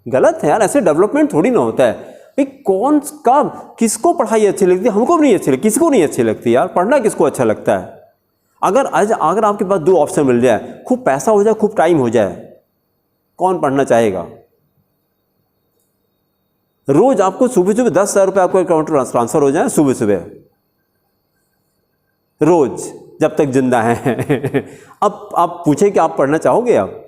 गलत है यार, ऐसे डेवलपमेंट थोड़ी ना होता है भाई। कौन कब किसको पढ़ाई अच्छी लगती है, हमको भी नहीं अच्छी लगती, किसी को नहीं अच्छी लगती यार। पढ़ना किसको अच्छा लगता है। अगर आपके पास 2 ऑप्शन मिल जाए, खूब पैसा हो जाए, खूब टाइम हो जाए, कौन पढ़ना चाहेगा। रोज आपको सुबह सुबह 10,000 रुपये आपको अकाउंट ट्रांसफर हो जाए, सुबह सुबह रोज, जब तक जिंदा है। अब आप पूछे कि आप पढ़ना चाहोगे, आप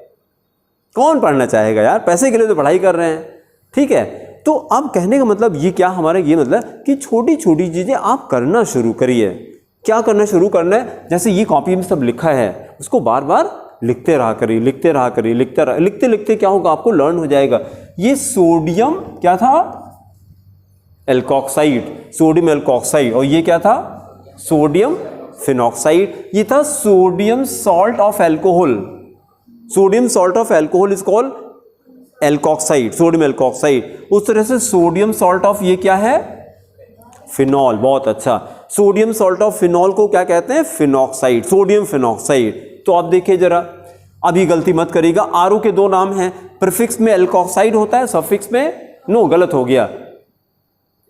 कौन पढ़ना चाहेगा यार, पैसे के लिए तो पढ़ाई कर रहे हैं। ठीक है, तो अब कहने का मतलब ये क्या, हमारा ये मतलब कि छोटी छोटी चीजें आप करना शुरू करिए। क्या करना शुरू करना है, जैसे ये कॉपी में सब लिखा है उसको बार बार लिखते रहा करिए, लिखते रहा करिए, लिखते लिखते क्या होगा, आपको लर्न हो जाएगा। ये सोडियम क्या था, एल्कोक्साइड, सोडियम एल्कोक्साइड, और ये क्या था, सोडियम फिनॉक्साइड। ये था sodium salt of alcohol, sodium salt of alcohol is called alkoxide, sodium alkoxide. उस तरह से सोडियम सॉल्ट ऑफ ये क्या है, फिनॉल। बहुत अच्छा, सोडियम सॉल्ट ऑफ फिनॉल को क्या कहते हैं, फिनॉक्साइड, सोडियम फिनॉक्साइड। तो आप देखिए जरा, अभी गलती मत करिएगा, आरओ के 2 नाम हैं, प्रीफिक्स में एल्कोक्साइड होता है, सफिक्स में, नो गलत हो गया,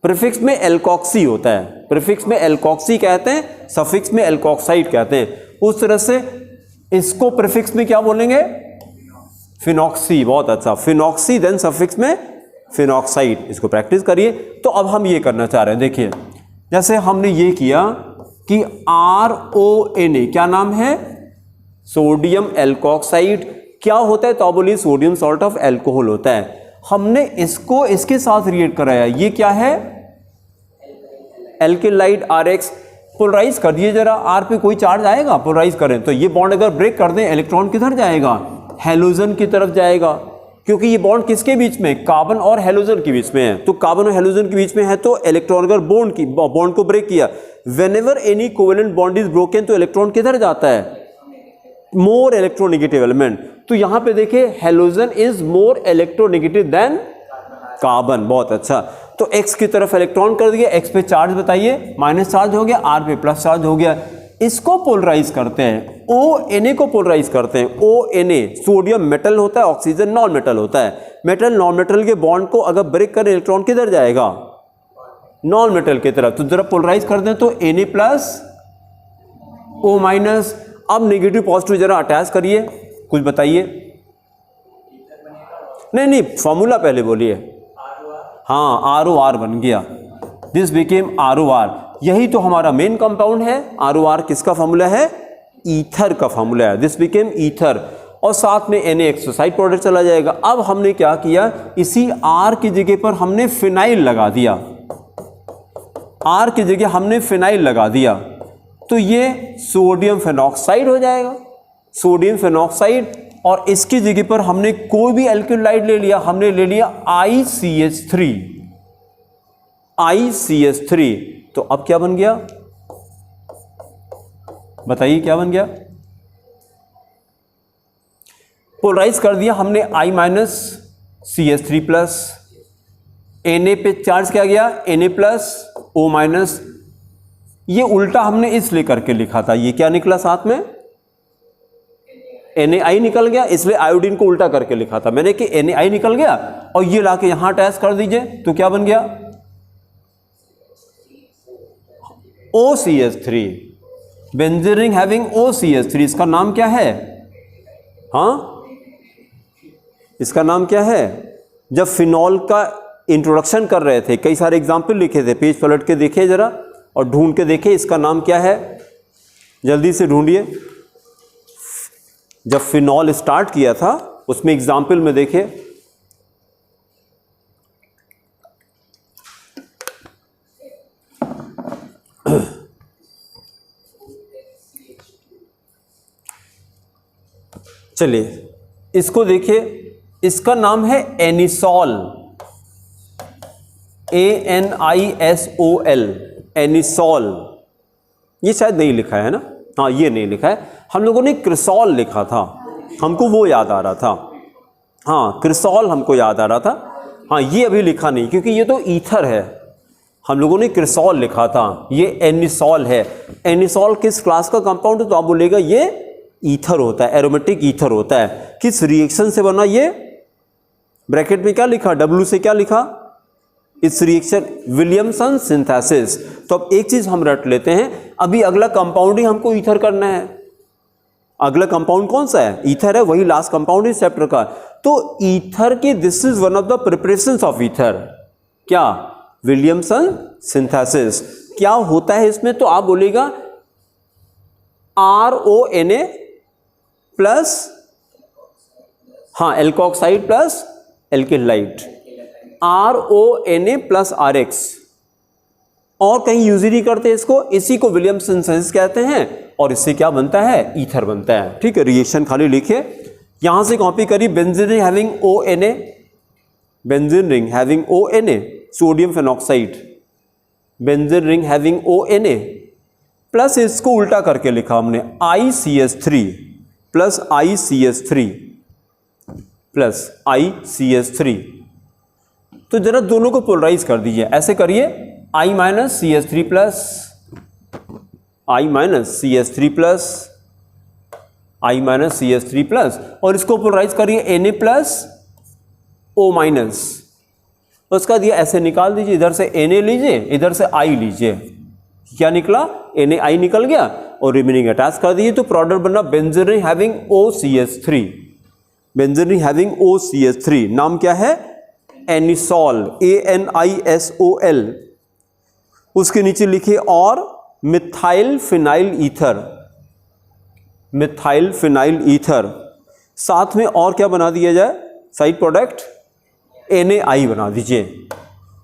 प्रीफिक्स में एल्कोक्सी होता है, प्रीफिक्स में एल्कोक्सी कहते हैं, सफिक्स में एल्कोक्साइड कहते हैं। उस तरह से इसको प्रीफिक्स में क्या बोलेंगे, फिनॉक्सी। बहुत अच्छा, फिनॉक्सी, देन सफिक्स में फिनॉक्साइड। इसको प्रैक्टिस करिए। तो अब हम ये करना चाह रहे हैं, देखिए जैसे हमने ये किया कि RONA क्या नाम है, सोडियम एल्कोक्साइड। क्या होता है, तो बोलिए सोडियम सॉल्ट ऑफ एल्कोहल होता है। हमने इसको इसके साथ रिएक्ट कराया, ये क्या है, एल्केलाइड RX। पोलराइज कर दिए जरा, R पे कोई चार्ज आएगा, पोलराइज करें तो ये बॉन्ड अगर ब्रेक कर दें, इलेक्ट्रॉन किधर जाएगा, हेलोजन की तरफ जाएगा, क्योंकि ये बॉन्ड किसके बीच में, कार्बन और हेलोजन के बीच में है। तो कार्बन और हेलोजन के बीच में है, तो इलेक्ट्रॉन अगर बॉन्ड को ब्रेक किया, whenever any covalent bond is broken, तो इलेक्ट्रॉन किधर जाता है, मोर इलेक्ट्रोनेगेटिव एलिमेंट। तो यहां पे देखिए halogen is more electronegative than carbon. बहुत अच्छा, तो X की तरफ इलेक्ट्रॉन कर दिया, X पे चार्ज बताइए, माइनस चार्ज हो गया, R पे प्लस चार्ज हो गया। इसको पोलराइज करते हैं, ONA को पोलराइज करते हैं। ONA सोडियम मेटल होता है, ऑक्सीजन नॉन मेटल होता है। मेटल नॉन मेटल के बॉन्ड को अगर ब्रेक करें, इलेक्ट्रॉन किधर जाएगा, नॉन मेटल की तरफ। तो जरा पोलराइज कर दें, तो Na प्लस O माइनस। अब नेगेटिव पॉजिटिव जरा अटैच करिए, कुछ बताइए। नहीं, फॉर्मूला पहले बोलिए। हाँ, ROR बन गया, दिस बिकेम ROR। यही तो हमारा मेन कंपाउंड है। ROR किसका फॉर्मूला है, ईथर का फॉर्मूला है, दिस बिकेम ईथर। और साथ में NaX साइड प्रोडक्ट चला जाएगा। अब हमने क्या किया, इसी R की जगह पर हमने फिनाइल लगा दिया, R की जगह हमने फिनाइल लगा दिया, तो ये सोडियम फेनॉक्साइड हो जाएगा, सोडियम फेनॉक्साइड। और इसकी जगह पर हमने कोई भी एल्केलाइड ले लिया, हमने ले लिया ICH3, ICH3। तो अब क्या बन गया, बताइए क्या बन गया, पोलराइज कर दिया हमने I-CH3+, Na पे चार्ज क्या गया Na+O-। ये उल्टा हमने इसलिए करके लिखा था, ये क्या निकला साथ में Na निकल गया, इसलिए आयोडीन को उल्टा करके लिखा था मैंने कि Na निकल गया और ये लाके यहां अटैच कर दीजिए, तो क्या बन गया OCH3, benzene ring having OCH3। इसका नाम क्या है, हाँ इसका नाम क्या है। जब फिनॉल का इंट्रोडक्शन कर रहे थे, कई सारे एग्जाम्पल लिखे थे, पेज पलट के देखिए जरा और ढूंढ के देखिए इसका नाम क्या है, जल्दी से ढूंढिए। जब फिनॉल स्टार्ट किया था उसमें एग्जाम्पल में देखिए, चलिए इसको देखिए, इसका नाम है एनिसॉल, ANISOL, एनिसॉल। ये शायद नहीं लिखा है ना, हाँ ये नहीं लिखा है, हम लोगों ने क्रिसॉल लिखा था, हमको वो याद आ रहा था, हाँ क्रिसॉल हमको याद आ रहा था, हाँ ये अभी लिखा नहीं क्योंकि ये तो ईथर है, हम लोगों ने क्रिसॉल लिखा था, ये एनिसॉल है। एनिसॉल किस क्लास का कंपाउंड है, तो आप बोलेगा ये ईथर होता है, एरोमेटिक ईथर होता है। किस रिएक्शन से बना, ये ब्रैकेट में क्या लिखा, W से क्या लिखा, इस रिएक्शन विलियमसन सिंथेसिस। तो अब एक चीज हम रट लेते हैं, अभी अगला कंपाउंड ही हमको ईथर करना है। अगला कंपाउंड कौन सा है, ईथर है, वही लास्ट कंपाउंड इस चैप्टर का। तो ईथर के this is one of the preparations of ether, क्या, विलियमसन सिंथेसिस। क्या होता है इसमें, तो आप बोलेगा RONA प्लस, हाँ alkoxide plus alkaloid, RONA plus RX। और कहीं यूज नहीं करते इसको, इसी को विलियमसन सिंथेसिस कहते हैं और इससे क्या बनता है, ईथर बनता है। ठीक है, रिएक्शन खाली लिखिए, यहां से कॉपी करिए, benzene ring having ONA, benzene ring having ONA, sodium phenoxide, benzene ring having ONA plus इसको उल्टा करके लिखा हमने ICH3 plus ICH3 plus ICH3। तो जरा दोनों को पोलराइज कर दीजिए, ऐसे करिए I-CH3 plus I-CH3 plus I-CH3 plus, और इसको पोलराइज करिए Na प्लस O-। उसका दिया ऐसे निकाल दीजिए, इधर से Na लीजिए, इधर से I लीजिए, क्या निकला, NaI निकल गया और रिमेनिंग अटैच कर दीजिए, तो प्रोडक्ट बना benzene ring having OCH3, benzene ring having OCH3। नाम क्या है, एनिसॉल, ANISOL। उसके नीचे लिखिए और methyl phenyl ether, methyl phenyl ether. साथ में और क्या बना दिया जाए, साइड प्रोडक्ट NaI बना दीजिए।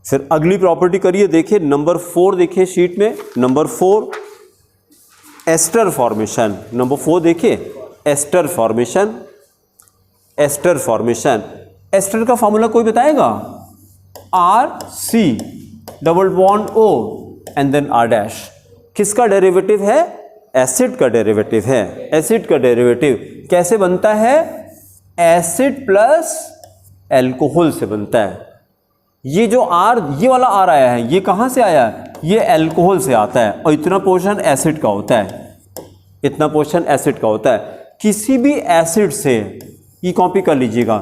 फिर अगली प्रॉपर्टी करिए, देखिए नंबर 4 देखिए शीट में, नंबर 4 एस्टर फॉर्मेशन, नंबर 4 देखिए ester formation, ester formation. Ester का फॉर्मूला कोई बताएगा, RC double bond O and then R'। किसका डेरिवेटिव है, एसिड का डेरिवेटिव है, एसिड का डेरिवेटिव कैसे बनता है, एसिड प्लस एल्कोहल से बनता है। ये जो ये वाला R आया है, ये कहां से आया है, ये एल्कोहल से आता है, और इतना पोर्शन एसिड का होता है, इतना पोर्शन एसिड का होता है। किसी भी एसिड से, ये कॉपी कर लीजिएगा,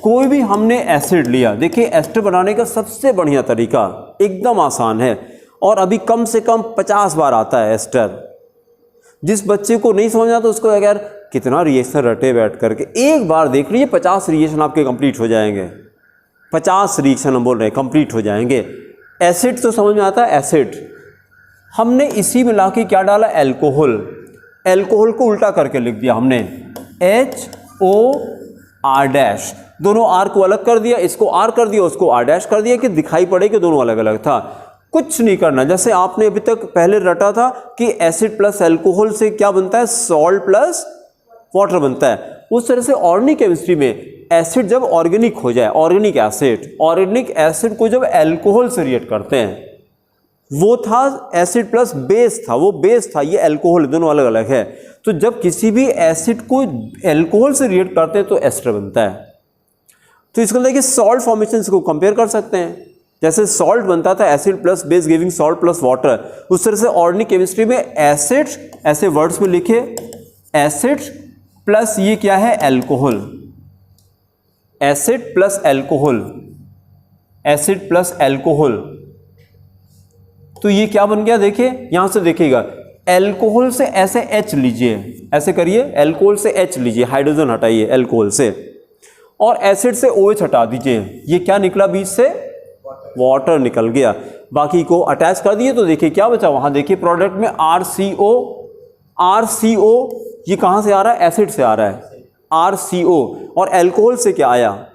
कोई भी हमने एसिड लिया, देखिए एस्टर बनाने का सबसे बढ़िया तरीका, एकदम आसान है, और अभी कम से कम 50 बार आता है एस्टर। जिस बच्चे को नहीं समझ आता उसको यार कितना रिएक्शन रटे बैठ करके, एक बार देख लीजिए 50 रिएक्शन आपके कंप्लीट हो जाएंगे, 50 रिएक्शन हम बोल रहे हैं कंप्लीट हो जाएंगे। एसिड तो समझ में आता है, एसिड हमने इसी में लाके क्या डाला, एल्कोहल, एल्कोहल को उल्टा करके लिख दिया हमने ओ आर डैश, दोनों आर को अलग कर दिया, इसको आर कर दिया, उसको आर डैश कर दिया कि दिखाई पड़े कि दोनों अलग अलग था। कुछ नहीं करना, जैसे आपने अभी तक पहले रटा था कि एसिड प्लस अल्कोहल से क्या बनता है, सॉल्ट प्लस वाटर बनता है, उस तरह से ऑर्गेनिक केमिस्ट्री में एसिड जब ऑर्गेनिक हो जाए, ऑर्गेनिक एसिड को जब अल्कोहल से रिएक्ट करते हैं, वो था एसिड प्लस बेस था, वो बेस था, ये अल्कोहल, दोनों अलग अलग है। तो जब किसी भी एसिड को अल्कोहल से रिएक्ट करते हैं तो एस्टर बनता है। तो इसका मतलब कि सॉल्ट फॉर्मेशन को कंपेयर कर सकते हैं, जैसे सॉल्ट बनता था acid plus base giving salt plus water, उस तरह से ऑर्गेनिक केमिस्ट्री में एसिड, ऐसे वर्ड्स में लिखे एसिड प्लस ये क्या है, alcohol, acid plus alcohol, acid plus alcohol, तो ये क्या बन गया, देखिए यहां से देखिएगा, अल्कोहल से ऐसे H लीजिए, ऐसे करिए, अल्कोहल से H लीजिए, हाइड्रोजन हटाइए अल्कोहल से, और एसिड से OH हटा दीजिए, ये क्या निकला बीच से, वाटर निकल गया। बाकी को अटैच कर दिए तो देखिए क्या बचा वहां, देखिए प्रोडक्ट में RCO, ये कहां से आ रहा है, एसिड से आ रहा है RCO, और अल्कोहल से क्या आया,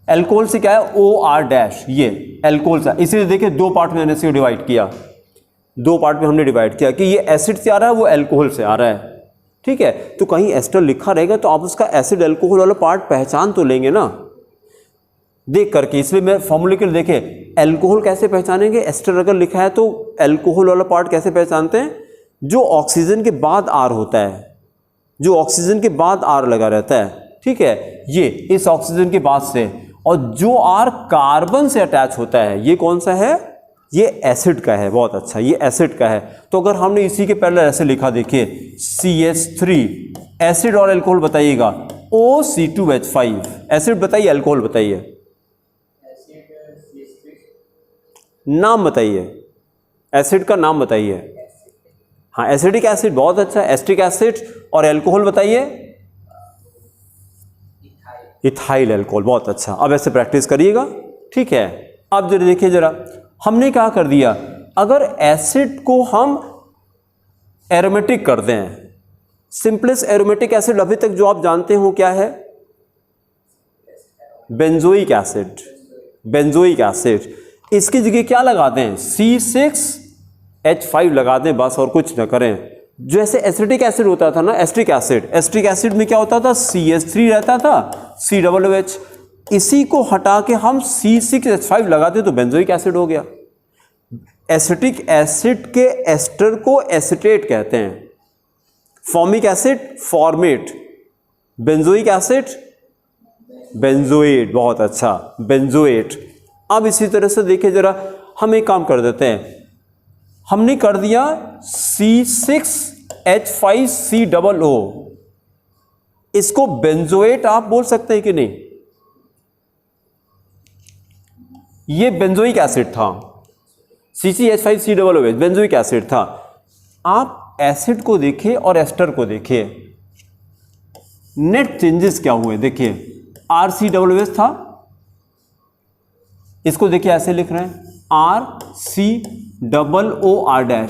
अल्कोहल से क्या है, OR डैश, ये अल्कोहल से, इसीलिए देखिए दो पार्ट में मैंने इसे डिवाइड किया, दो पार्ट में हमने डिवाइड किया कि ये एसिड से आ रहा है, वो अल्कोहल से आ रहा है, ठीक है। तो कहीं एस्टर लिखा रहेगा तो आप उसका एसिड अल्कोहल वाला पार्ट पहचान तो लेंगे ना देख करके, इसलिए मैं फॉर्मूले के लिए देखें, अल्कोहल कैसे पहचानेंगे, एस्टर अगर लिखा है तो अल्कोहल वाला पार्ट कैसे पहचानते हैं, जो ऑक्सीजन के बाद आर होता है, जो ऑक्सीजन के बाद आर लगा रहता है, ठीक है, ये इस ऑक्सीजन के बाद से, और जो आर कार्बन से अटैच होता है, ये कौन सा है, ये एसिड का है, बहुत अच्छा, ये एसिड का है। तो अगर हमने इसी के पहले ऐसे लिखा, देखिए CH3, एसिड और अल्कोहल बताइएगा, OC2H5, एसिड बताइए, अल्कोहल बताइए, नाम बताइए, एसिड का नाम बताइए, हाँ एसिडिक एसिड, बहुत अच्छा, एस्टिक एसिड, और अल्कोहल बताइए, इथाइल अल्कोहल, बहुत अच्छा। अब ऐसे प्रैक्टिस करिएगा, ठीक है। अब जरा देखिए, जरा हमने क्या कर दिया, अगर एसिड को हम एरोमेटिक कर दें, सिंपलेस्ट एरोमेटिक एसिड अभी तक जो आप जानते हो क्या है, बेंजोइक एसिड, बेंजोइक एसिड, इसकी जगह क्या लगा दें, C6H5 लगा दें, बस और कुछ न करें। जैसे एसिटिक एसिड होता था ना, एस्ट्रिक एसिड, एस्ट्रिक एसिड में क्या होता था, CH3 रहता था, COOH, इसी को हटा के हम C6H5 लगाते तो बेंजोइक एसिड हो गया। एसिटिक एसिड के एस्टर को एसिटेट कहते हैं, formic acid format, benzoic acid benzoate, बहुत अच्छा, बेंजोएट। अब इसी तरह से देखिए जरा, हम एक काम कर देते हैं, हमने कर दिया C6H5COO, इसको बेंजोएट आप बोल सकते हैं कि नहीं, ये बेंजोइक एसिड था, C6H5COO बेंजोइक एसिड था। आप एसिड को देखिए और एस्टर को देखिए, नेट चेंजेस क्या हुए, देखिए RCOOH था, इसको देखिए ऐसे लिख रहे हैं RCOOR',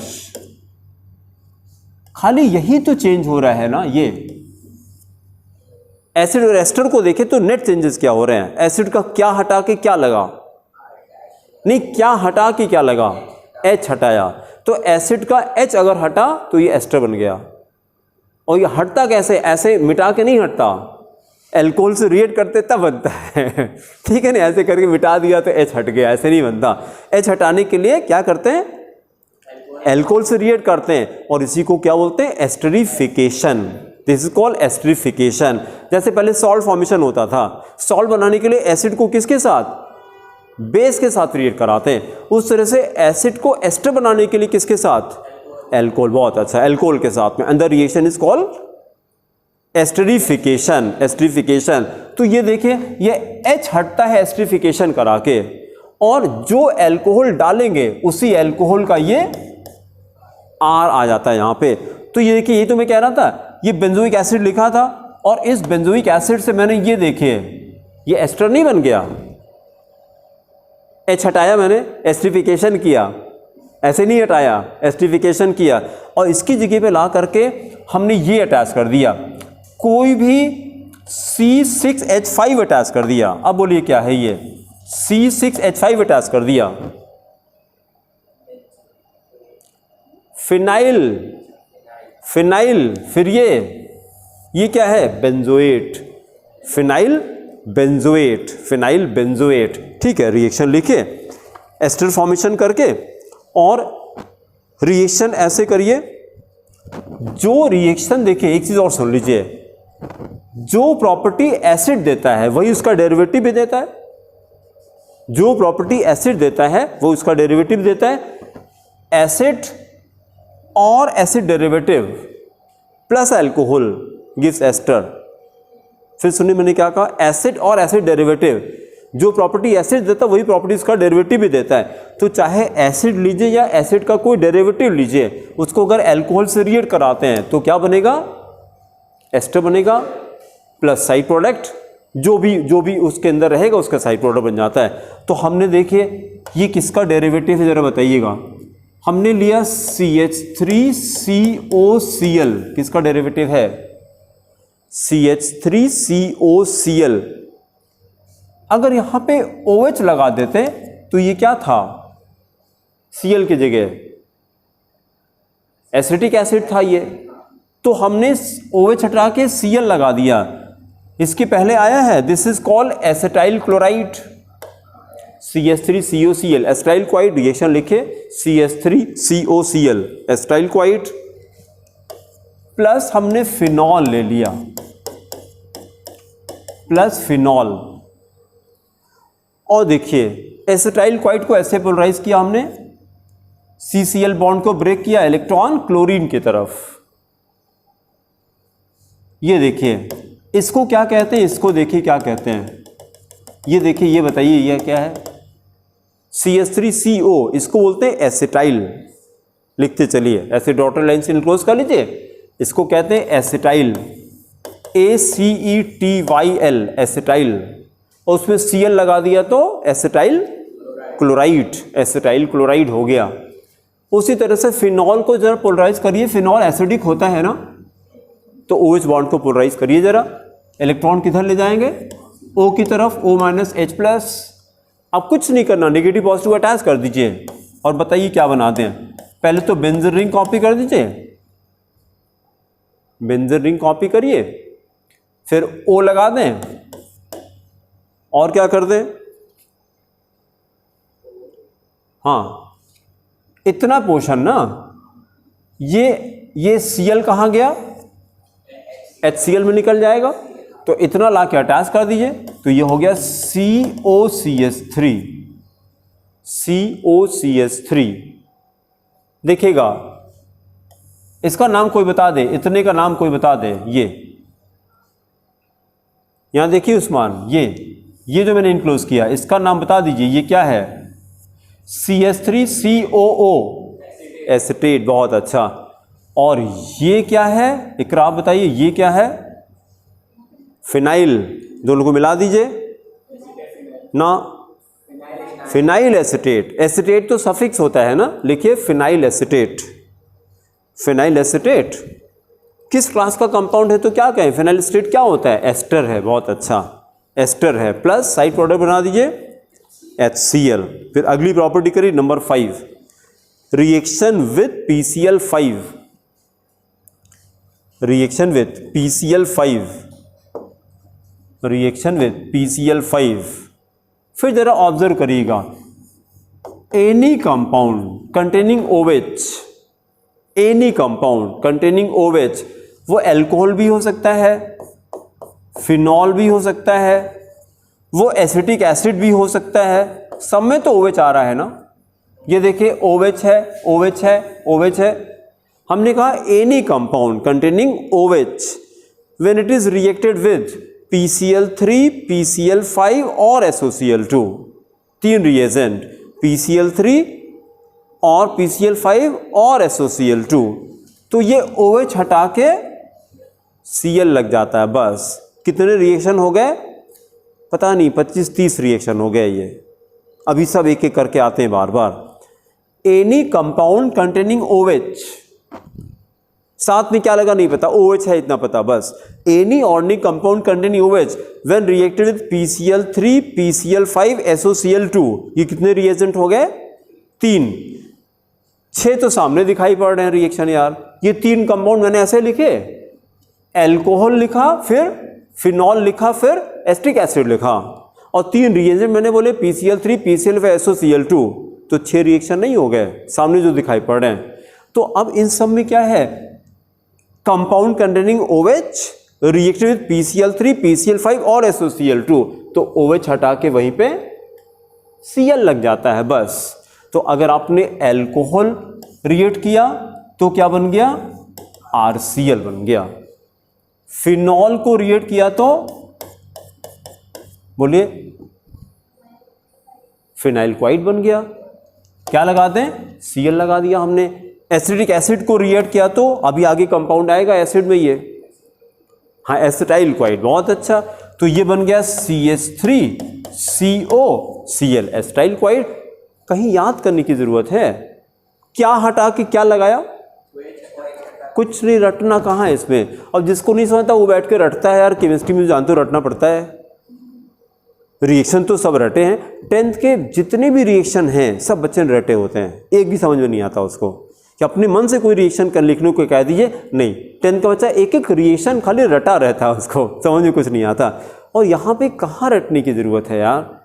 खाली यही तो चेंज हो रहा है ना। ये एसिड और एस्टर को देखें तो नेट चेंजेस क्या हो रहे हैं, एसिड का क्या हटा के क्या लगा, नहीं क्या हटा के क्या लगा, H हटाया, तो एसिड का H अगर हटा तो ये एस्टर बन गया। और ये हटता कैसे, ऐसे मिटा के नहीं हटता, अल्कोहल से रिएक्ट करते तब बनता है, ठीक है ना, ऐसे करके मिटा दिया तो H हट गया, ऐसे नहीं बनता। H हटाने के लिए क्या करते हैं, अल्कोहल से रिएक्ट करते हैं, और इसी को क्या बोलते हैं, esterification, this is called esterification. जैसे पहले सॉल्ट फॉर्मेशन होता था, सॉल्ट बनाने के लिए एसिड को किसके साथ, बेस के साथ रिएक्ट कराते हैं, उस तरह से एसिड को एस्टर बनाने के लिए किसके साथ, अल्कोहल, बहुत अच्छा, अल्कोहल के साथ में, अंदर reaction is called esterification, esterification. तो ये देखिए, ये H हटता है एस्टरिफिकेशन करा के, और जो अल्कोहल डालेंगे उसी अल्कोहल का ये R आ जाता है यहाँ पे। तो ये देखिए, ये तो मैं कह रहा था, ये बेंजोइक एसिड लिखा था, और इस बेंजोइक एसिड से मैंने ये देखिए, ये एस्टर नहीं बन गया, H हटाया मैंने, एस्टरिफिकेशन किया, ऐसे नहीं हटाया, एस्टरिफिकेशन किया, और इसकी जगह पे ला करके हमने ये अटैच कर दिया। कोई भी C6H5 अटैच कर दिया। अब बोलिए क्या है ये, C6H5 अटैच कर दिया। फिनाइल, फिनाइल, फिर ये क्या है, benzoate, phenyl benzoate, phenyl benzoate. ठीक है, रिएक्शन लिखे एस्टर फॉर्मेशन करके, और रिएक्शन ऐसे करिए। जो रिएक्शन देखिए, एक चीज और सुन लीजिए, जो प्रॉपर्टी एसिड देता है वही उसका डेरिवेटिव भी देता है। जो प्रॉपर्टी एसिड देता है वो उसका डेरिवेटिव देता है। एसिड और acid derivative plus alcohol gives ester. फिर सुनिए मैंने क्या कहा, एसिड और एसिड डेरिवेटिव, जो प्रॉपर्टी एसिड देता है वही प्रॉपर्टी उसका डेरिवेटिव भी देता है। तो चाहे एसिड लीजिए या एसिड का कोई डेरिवेटिव लीजिए, उसको अगर अल्कोहल से रिएक्ट कराते हैं तो क्या बनेगा, एस्टर बनेगा, प्लस साइड प्रोडक्ट, जो भी उसके अंदर रहेगा उसका साइड प्रोडक्ट बन जाता है। तो हमने देखिए ये किसका डेरिवेटिव है, जरा बताइएगा। हमने लिया CH3COCl, किसका डेरिवेटिव है, CH3COCl। अगर यहां पे OH लगा देते तो ये क्या था, Cl की जगह एसिटिक एसिड था ये, तो हमने OH हटा के Cl लगा दिया। इसके पहले आया है, this is called acetyl chloride, CH3COCl, acetyl chloride. Reaction लिखे CH3COCl, एसिटाइल क्लोराइड, प्लस हमने फिनॉल ले लिया, प्लस फिनॉल। और देखिए एसिटाइल क्लोराइड को ऐसे पोलराइज किया हमने, CCl बॉन्ड को ब्रेक किया, इलेक्ट्रॉन क्लोरीन की तरफ। ये देखिए इसको क्या कहते हैं, इसको देखिए क्या कहते हैं, ये देखिए, ये बताइए ये क्या है, CH3CO, इसको बोलते हैं एसिटाइल। लिखते चलिए, ऐसे डॉटर लाइन से इनक्लोज कर लीजिए, इसको कहते हैं एसिटाइल, ACETYL, एसिटाइल। और उसमें Cl लगा दिया तो एसिटाइल क्लोराइड, एसिटाइल क्लोराइड हो गया। उसी तरह से फिनॉल को जरा पोलराइज करिए, फिनॉल एसिडिक होता है ना, तो OH बॉन्ड को पोलराइज करिए जरा, इलेक्ट्रॉन किधर ले जाएंगे, O की तरफ, O-H+। अब कुछ नहीं करना, नेगेटिव पॉजिटिव अटैच कर दीजिए और बताइए क्या बना दें। पहले तो बेंजीन रिंग कॉपी कर दीजिए, बेंजीन रिंग कॉपी करिए, फिर O लगा दें, और क्या कर दें, हाँ इतना पोर्शन ना, ये Cl कहाँ गया, HCl में निकल जाएगा, तो इतना ला के अटैच कर दीजिए, तो ये हो गया COCH3, COCH3। देखिएगा इसका नाम कोई बता दे, इतने का नाम कोई बता दे। ये यहां देखिए उस्मान, ये जो मैंने इनक्लोज किया, इसका नाम बता दीजिए, ये क्या है, CH3COO, एसिटेट। बहुत अच्छा। और ये क्या है, इकरा आप बताइए, ये क्या है, फिनाइल। दोनों को मिला दीजिए ना, फिनाइल एसिटेट। एसिटेट तो सफिक्स होता है ना, लिखिए फिनाइल एसिटेट, फिनाइल एसिटेट। किस क्लास का कंपाउंड है तो क्या कहें, फिनाइल एसिटेट क्या होता है, एस्टर है। बहुत अच्छा, एस्टर है, प्लस साइड प्रोडक्ट बना दीजिए HCl। फिर अगली प्रॉपर्टी करिए number 5, reaction with PCl5, reaction with PCl5, reaction with PCl5। फिर जरा ऑब्जर्व करिएगा, any compound containing OH, any compound containing OH, वो अल्कोहल भी हो सकता है, फिनॉल भी हो सकता है, वो एसिटिक एसिड भी हो सकता है, सब में तो OH आ रहा है ना। ये देखिए OH है, OH है, OH है। हमने कहा any compound containing OH when it is reacted with PCl3, PCl5 और SOCl2, तीन रिएजेंट, PCl3 और PCl5 और SOCl2, तो ये OH हटा के Cl लग जाता है। बस कितने रिएक्शन हो गए पता नहीं, 25-30 रिएक्शन हो गए ये। अभी सब एक एक करके आते हैं बार बार। एनी कंपाउंड कंटेनिंग OH साथ में क्या लगा नहीं पता, OH है इतना पता बस। Any organic compound containing OH when reacted with PCl3 PCl5 SOCl2, ये कितने रिएजेंट हो गए? 3। 6 तो सामने दिखाई पड़ रहे हैं रिएक्शन यार। ये 3 कंपाउंड मैंने ऐसे लिखे, एल्कोहल लिखा, फिर फिनॉल लिखा, फिर एसिटिक एसिड लिखा, और 3 रिएजेंट मैंने बोले PCl3 PCl5 SOCl2, तो 6 रिएक्शन नहीं हो गए सामने जो दिखाई पड़ रहे हैं। तो अब इन सब में क्या है? Compound containing OH reacted with PCl3 PCl5 और SOCl2, तो OH हटा के वहीं पे Cl लग जाता है बस। तो अगर आपने एल्कोहल रिएक्ट किया तो क्या बन गया? RCl बन गया। फिनॉल को रिएक्ट किया तो बोलिए फिनाइल क्वाइड बन गया। क्या लगा दें? Cl लगा दिया हमने। एसिटिक एसिड को रिएक्ट किया तो अभी आगे कंपाउंड आएगा एसिड में ये, हाँ एसिटाइल क्वाइड, बहुत अच्छा। तो ये बन गया CH3COCl एसिटाइल क्वाइड। कहीं याद करने की जरूरत है, क्या हटा के क्या लगाया? कुछ नहीं, रटना कहाँ है इसमें। अब जिसको नहीं समझता वो बैठ के रटता है यार, केमिस्ट्री में जानते हो रटना पड़ता है। रिएक्शन तो सब रटे हैं, 10th के जितने भी रिएक्शन हैं सब बच्चे रटे होते हैं, एक भी समझ में नहीं आता उसको कि अपने मन से कोई रिएक्शन कर लिखने को कह दीजिए, नहीं। 10th का बच्चा एक एक रिएक्शन खाली रटा रहता है, उसको समझ में कुछ नहीं आता। और यहाँ पे कहाँ रटने की ज़रूरत है यार।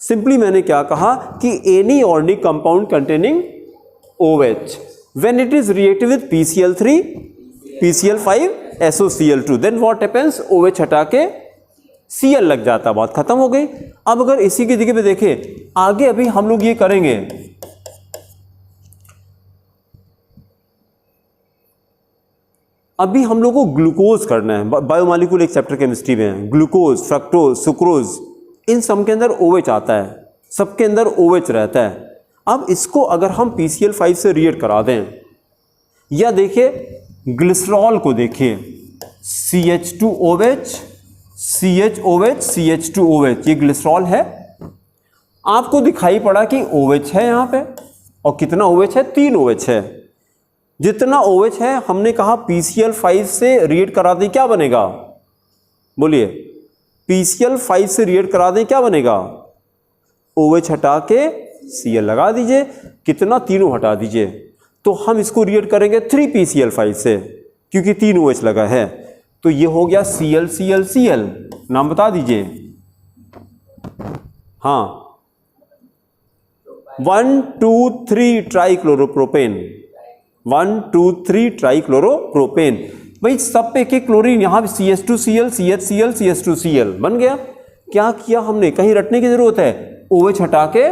सिंपली मैंने क्या कहा कि any organic compound containing OH when it is reacted with PCl3 PCl5 SOCl2 then what happens? OH हटा के Cl लग जाता, बात खत्म हो गई। अब अगर इसी की जगह पे देखें आगे, अभी हम लोग ये करेंगे, अभी हम लोग को ग्लूकोज करना है। बायोमॉलिक्यूल एक चैप्टर केमिस्ट्री में है, ग्लूकोज, फ्रक्टोज, सुक्रोज, इन सब के अंदर OH आता है, सबके अंदर OH रहता है। अब इसको अगर हम PCl5 से रिएक्ट करा दें, या देखिए ग्लिसरॉल को देखिए, CH2OH CHOH CH2OH, ये ग्लिसरॉल है। आपको दिखाई पड़ा कि OH है यहाँ पे, और कितना OH है? 3 OH है। जितना OH है हमने कहा PCl5 से रिएक्ट करा दें, क्या बनेगा? बोलिए, PCl5 से रिएक्ट करा दें क्या बनेगा? OH हटा के Cl लगा दीजिए, कितना? तीनों हटा दीजिए। तो हम इसको रिएक्ट करेंगे 3PCl5 से, क्योंकि 3 OH लगा है। तो ये हो गया Cl Cl Cl, नाम बता दीजिए। हाँ, 1 2 3 ट्राइक्लोरोप्रोपेन, 1 2 3 ट्राइक्लोरोप्रोपेन। भाई सब पे एक एक क्लोरीन, यहाँ भी CH2Cl CHCl CH2Cl बन गया। क्या किया हमने? कहीं रटने की जरूरत है? OH हटा के,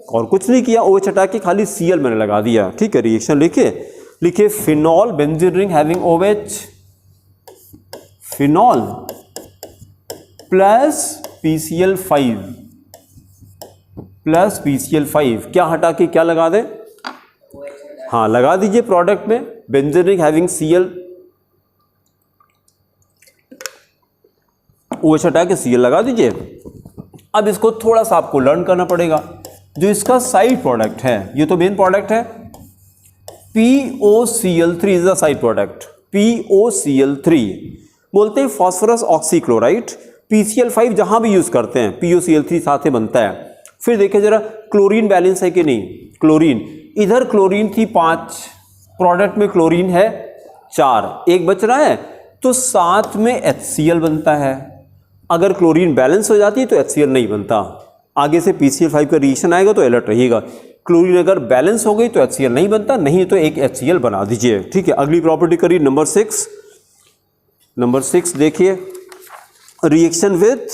और कुछ नहीं किया, OH हटा के खाली Cl मैंने लगा दिया। ठीक है, रिएक्शन लिखिए phenol benzene ring having OH, phenol plus PCl5 क्या हटा के क्या लगा दे? हाँ लगा दीजिए प्रोडक्ट में, benzene ring having Cl, OH हटा के Cl लगा दीजिए। अब इसको थोड़ा सा आपको लर्न करना पड़ेगा। जो इसका साइड प्रोडक्ट है, ये तो मेन प्रोडक्ट है, POCl3 is the side product. POCl3 बोलते हैं फॉस्फोरस ऑक्सीक्लोराइड। PCl5 जहां भी यूज करते हैं POCl3 साथ ही बनता है। फिर देखिए जरा क्लोरीन बैलेंस है कि नहीं। क्लोरीन, इधर क्लोरीन थी 5, प्रोडक्ट में क्लोरीन है 4, एक बच रहा है, तो साथ में HCl बनता है। अगर क्लोरीन बैलेंस हो जाती है तो HCl नहीं बनता। आगे से PCl5 का रिएक्शन आएगा तो अलर्ट रहिएगा। क्लोरीन अगर बैलेंस हो गई तो HCl नहीं बनता, नहीं तो एक HCl बना दीजिए। ठीक है, अगली प्रॉपर्टी करिए नंबर 6। नंबर 6 देखिए, reaction with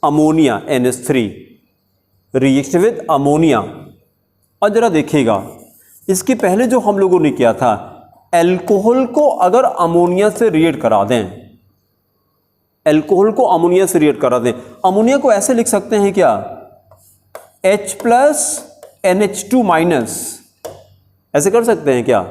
ammonia NH3, reaction with ammonia. और जरा देखिएगा, इसके पहले जो हम लोगों ने किया था, एल्कोहल को अगर अमोनिया से रिएक्ट करा दें, एल्कोहल को अमोनिया से रिएक्ट करा दें, अमोनिया को ऐसे लिख सकते हैं क्या? H प्लस NH2 माइनस, ऐसे कर सकते हैं क्या?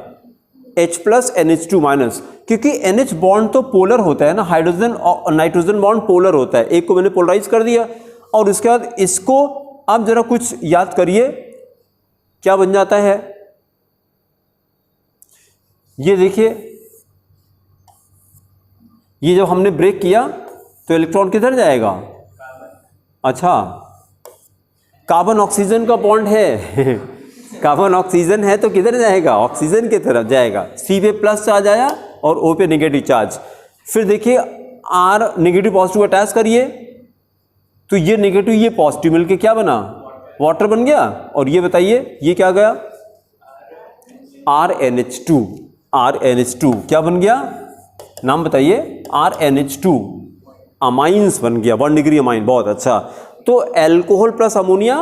H प्लस NH2 माइनस, क्योंकि NH बॉन्ड तो पोलर होता है ना, हाइड्रोजन और नाइट्रोजन बॉन्ड पोलर होता है। एक को मैंने पोलराइज कर दिया, और उसके बाद इसको आप जरा कुछ याद करिए, क्या बन जाता है? ये देखिए, ये जब हमने ब्रेक किया तो इलेक्ट्रॉन किधर जाएगा? अच्छा, कार्बन ऑक्सीजन का बॉन्ड है कार्बन ऑक्सीजन है तो किधर जाएगा? ऑक्सीजन की तरफ जाएगा। सी पे प्लस चार्ज आया और ओ पे नेगेटिव चार्ज। फिर देखिए आर नेगेटिव पॉजिटिव अटैच करिए तो ये नेगेटिव ये पॉजिटिव मिलके क्या बना? वाटर बन गया। और ये बताइए ये क्या गया? RNH2। RNH2 क्या बन गया? नाम बताइए। RNH2 अमाइंस बन गया, 1 डिग्री अमाइन। बहुत अच्छा। तो एल्कोहल प्लस अमोनिया,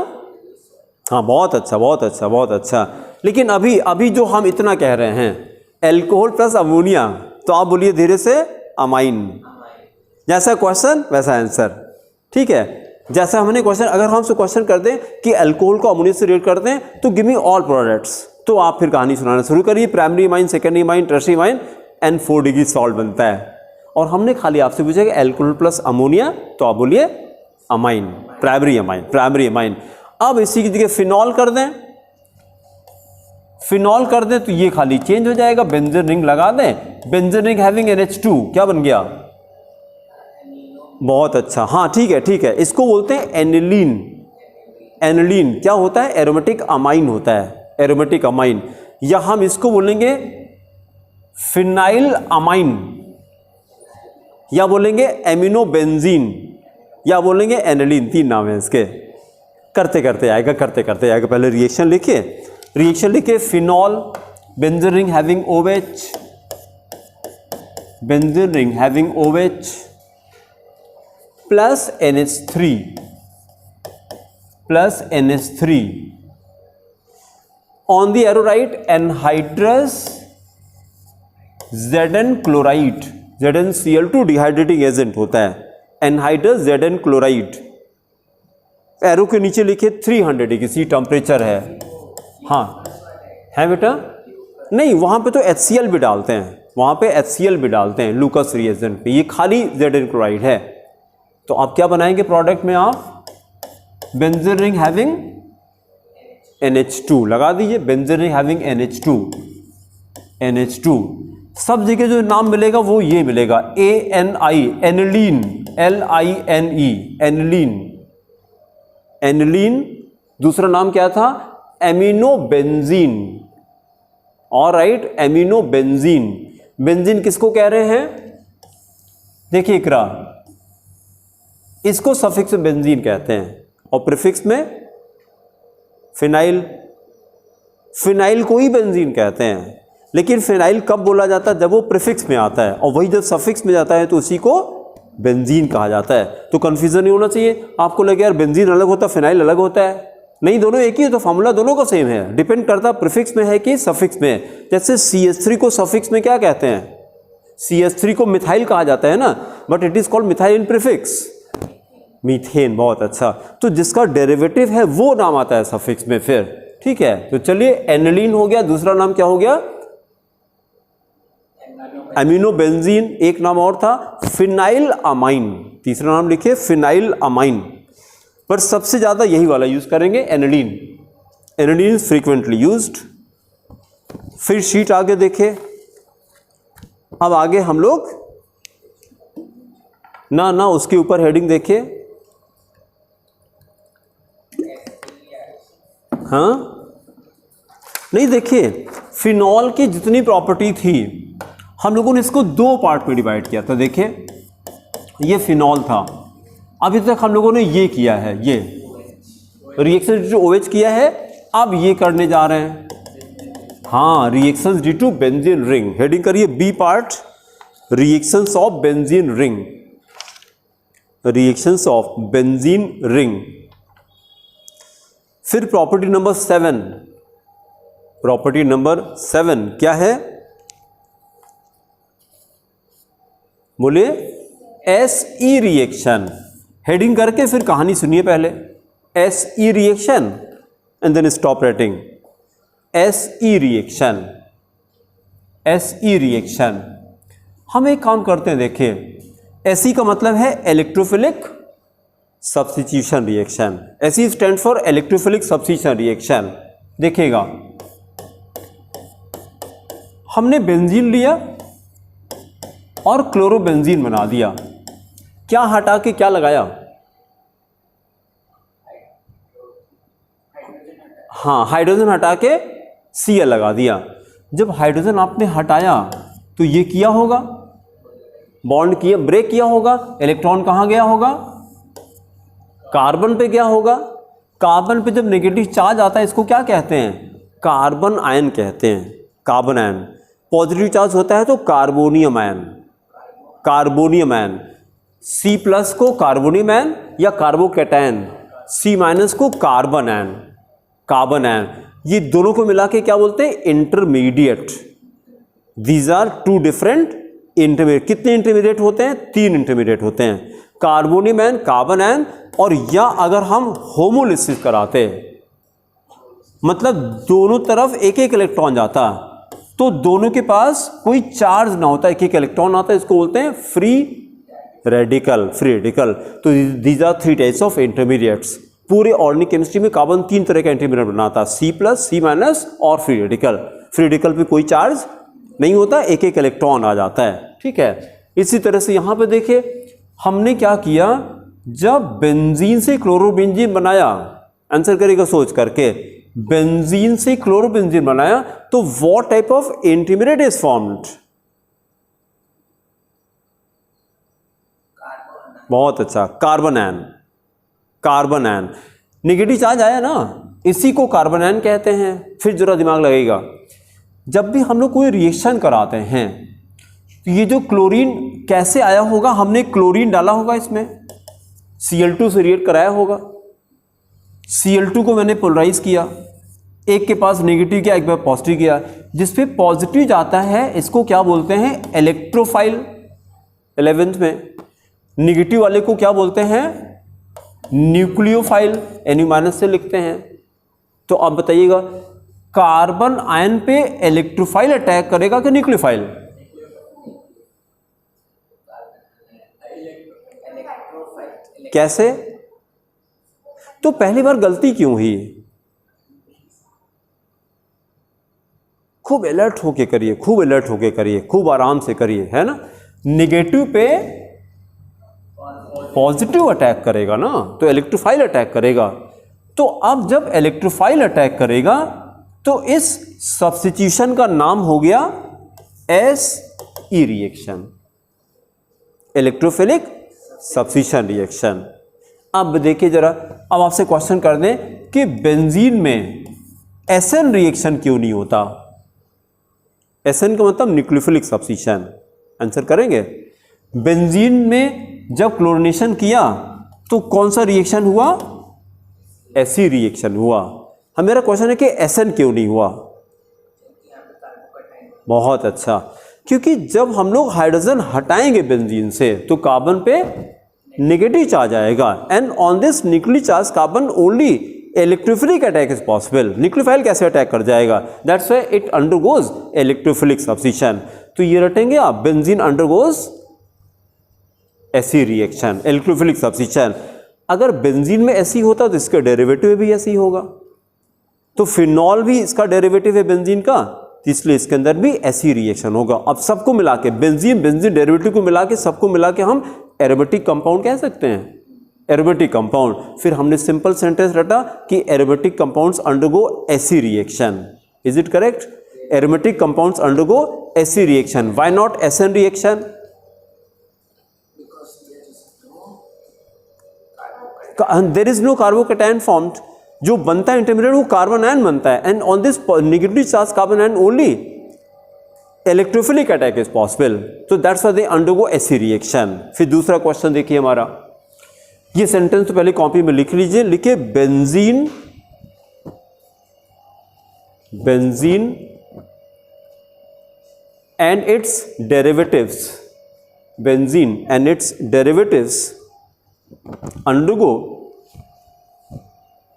हाँ बहुत अच्छा बहुत अच्छा बहुत अच्छा। लेकिन अभी अभी जो हम इतना कह रहे हैं एल्कोहल प्लस अमोनिया, तो आप बोलिए धीरे से अमाइन। जैसा क्वेश्चन वैसा आंसर, ठीक है। जैसा हमने क्वेश्चन, अगर हमसे क्वेश्चन कर दें कि अल्कोहल को अमोनिया से रिएक्ट करते हैं तो गिव मी ऑल प्रोडक्ट्स, तो आप फिर कहानी सुनाना शुरू करिए। Primary amine, secondary amine, tertiary amine and 4 degree salt बनता है। और हमने खाली आपसे पूछा कि एल्कोहल प्लस अमोनिया, तो आप बोलिए amine, primary amine, primary amine. अब इसी की जगह फिनॉल कर दें, फिनॉल कर दें तो ये खाली चेंज हो जाएगा। बेंजीन रिंग लगा दें, बेंजीन रिंग हैविंग NH2 क्या बन गया? बहुत अच्छा, हाँ ठीक है ठीक है। इसको बोलते हैं एनिलीन। एनिलीन क्या होता है? एरोमेटिक अमाइन होता है, एरोमेटिक अमाइन। या हम इसको बोलेंगे फिनाइल अमाइन, या बोलेंगे एमिनो बेंजीन, या बोलेंगे एनिलीन। 3 नाम है इसके। करते करते आएगा, करते करते आएगा। पहले रिएक्शन लिखिए, रिएक्शन लिखिए। Phenol, benzene ring having OH, benzene ring having OH plus NH3, plus NH3 on the arrow right anhydrous Zn chloride. ZnCl2 dehydrating agent होता है, एनहाइड्रस Zn क्लोराइड। एरो के नीचे लिखे 300 डिग्री सी टेम्परेचर है। हाँ है बेटा? नहीं, वहां पे तो HCl भी डालते हैं, वहां पे HCl भी डालते हैं लूकस रिएजेंट पे। ये खाली Zn क्लोराइड है। तो आप क्या बनाएंगे प्रोडक्ट में? आप बेंजीन रिंग हैविंग NH2 लगा दीजिए। Benzene ring having NH2, NH2। सब जगह जो नाम मिलेगा वो ये मिलेगा, ANI, aniline, LINE, aniline. Aniline दूसरा नाम क्या था? Amino benzene. Alright, amino benzene. Benzene किसको कह रहे हैं? देखिए इकरा, इसको सफिक्स में बेंजीन कहते हैं और प्रीफिक्स में फिनाइल। फिनाइल को ही बेंजीन कहते हैं। लेकिन फिनाइल कब बोला जाता है? जब वो प्रीफिक्स में आता है, और वही जब सफिक्स में जाता है तो उसी को बेंजीन कहा जाता है। तो कंफ्यूजन नहीं होना चाहिए। आपको लगे यार बेंजीन अलग होता है फिनाइल अलग होता है, नहीं, दोनों एक ही है। तो फॉर्मूला दोनों का सेम है, डिपेंड करता है प्रीफिक्स में है कि सफिक्स में। जैसे CH3 को सफिक्स में क्या कहते हैं? CH3 को मिथाइल कहा जाता है ना, but it is called methyl in prefix, methane. बहुत अच्छा। तो जिसका डेरिवेटिव है वो नाम आता है सफिक्स में फिर, ठीक है। तो चलिए एनिलीन हो गया, दूसरा नाम क्या हो गया? Amino benzene. एक नाम और था फिनाइल अमाइन, तीसरा नाम लिखिए फिनाइल अमाइन। पर सबसे ज्यादा यही वाला यूज करेंगे, एनिलीन। Aniline frequently used. फिर शीट आगे देखें। अब आगे हम लोग ना उसके ऊपर हेडिंग देखिए। हाँ नहीं, देखिए फिनॉल की जितनी प्रॉपर्टी थी हम लोगों ने इसको 2 पार्ट में डिवाइड किया था। देखिए ये फिनॉल था, अभी तक हम लोगों ने ये किया है, ये रिएक्शन ड्यू टू OH किया है। अब ये करने जा रहे हैं, हाँ, reactions due to benzene ring. Heading करिए B part, reactions of benzene ring, reactions of benzene ring. फिर प्रॉपर्टी नंबर 7, प्रॉपर्टी नंबर 7 क्या है? बोलिए SE रिएक्शन। हेडिंग करके फिर कहानी सुनिए पहले। SE reaction and then stop writing. SE reaction, SE reaction. हम एक काम करते हैं, देखिए SE का मतलब है electrophilic substitution reaction. SE stand for electrophilic substitution reaction. देखिएगा हमने बेंजीन लिया और क्लोरोबेंजीन बना दिया, क्या हटा के क्या लगाया? हाँ, हाइड्रोजन हटा के Cl लगा दिया। जब हाइड्रोजन आपने हटाया तो ये किया होगा, बॉन्ड किया, ब्रेक किया होगा, इलेक्ट्रॉन कहाँ गया होगा? कार्बन पे गया होगा। कार्बन पे जब नेगेटिव चार्ज आता है इसको क्या कहते हैं? कार्बन आयन कहते हैं, कार्बन आयन। पॉजिटिव चार्ज होता है तो carbonium ion, carbonium ion. C plus को कार्बोनियम आयन या कार्बोकैटायन, C माइनस को कार्बन आयन, कार्बन आयन। ये दोनों को मिला के क्या बोलते हैं? Intermediate. These are two different intermediate. कितने इंटरमीडिएट होते हैं? 3 इंटरमीडिएट होते हैं, कार्बोनियम आयन, कार्बन आयन। और या अगर हम होमोलिसिस कराते, मतलब दोनों तरफ एक एक इलेक्ट्रॉन जाता, तो दोनों के पास कोई चार्ज ना होता, एक एक इलेक्ट्रॉन आता है, इसको बोलते हैं फ्री रेडिकल, फ्री रेडिकल। तो these are 3 types of intermediates. पूरे ऑर्गेनिक केमिस्ट्री में कार्बन 3 तरह का इंटरमीडिएट बनाता, C प्लस, C माइनस और फ्री रेडिकल। फ्री रेडिकल पे कोई चार्ज नहीं होता, एक एक इलेक्ट्रॉन आ जाता है, ठीक है। इसी तरह से यहां पे देखिए हमने क्या किया, जब बेंजीन से क्लोरोबेंजीन बनाया, आंसर करेगा सोच करके, बेंजीन से क्लोरोबेंजीन बनाया तो what type of intermediate is formed? बहुत अच्छा, carbon ion, carbon ion. Negative charge आया ना, इसी को कार्बन आयन कहते हैं। फिर जरा दिमाग लगेगा, जब भी हम लोग कोई रिएक्शन कराते हैं तो ये जो क्लोरीन कैसे आया होगा? हमने क्लोरीन डाला होगा इसमें, Cl2 से रिएक्ट कराया होगा। Cl2 को मैंने पोलराइज किया, एक के पास नेगेटिव किया, एक के पास पॉजिटिव किया। जिसपे पॉजिटिव जाता है इसको क्या बोलते हैं? इलेक्ट्रोफाइल। 11th में नेगेटिव वाले को क्या बोलते हैं? न्यूक्लियोफाइल, Na- से लिखते हैं। तो अब बताइएगा, कार्बन आयन पे इलेक्ट्रोफाइल अटैक करेगा कि न्यूक्लियोफाइल? कैसे? तो पहली बार गलती क्यों हुई? खूब अलर्ट होके करिए, खूब अलर्ट होके करिए, खूब आराम से करिए, है ना। नेगेटिव पे पॉजिटिव अटैक करेगा ना, तो इलेक्ट्रोफाइल अटैक करेगा। तो अब जब इलेक्ट्रोफाइल अटैक करेगा तो इस सब्स्टिट्यूशन का नाम हो गया SE reaction, electrophilic substitution reaction. अब देखिए जरा, अब आपसे क्वेश्चन कर दें कि बेंजीन में SN रिएक्शन क्यों नहीं होता? SN का मतलब न्यूक्लियोफिलिक सब्स्टिट्यूशन। आंसर करेंगे, बेंजीन में जब क्लोरीनेशन किया तो कौन सा रिएक्शन हुआ? SE रिएक्शन हुआ। हम, मेरा क्वेश्चन है कि SN क्यों नहीं हुआ? बहुत अच्छा, क्योंकि जब हम लोग हाइड्रोजन हटाएंगे बेंजीन से तो कार्बन पे नेगेटिव चार्ज आएगा, and on this nuclear charge carbon only electrophilic attack is possible. Nucleophile कैसे अटैक कर जाएगा? That's why it undergoes electrophilic substitution. तो ये रटेंगे आप, benzene undergoes SE reaction, electrophilic substitution. अगर बेंजीन में SE होता तो इसका डेरिवेटिव भी SE होगा। तो फिनॉल भी इसका डेरिवेटिव है बेंजीन का, इसलिए इसके अंदर भी SE रिएक्शन होगा। अब सबको मिला के बेंजीन डेरिवेटिव को मिला के, सबको मिला के हम एरोमेटिक कंपाउंड कह सकते हैं, एरोमेटिक कंपाउंड। फिर हमने सिंपल सेंटेंस रटा कि aromatic compounds undergo SE reaction. Is it correct? Aromatic compounds undergo SE reaction. Why not SN reaction? There is no carbocation formed. जो बनता है इंटरमीडिएट वो कार्बन आयन बनता है, and on this negative charge carbon ion only electrophilic attack is possible. तो that's why they undergo SE reaction. फिर दूसरा क्वेश्चन देखिए हमारा, ये सेंटेंस तो पहले कॉपी में लिख लीजिए, लिखिए benzene and it's derivatives, benzene and it's derivatives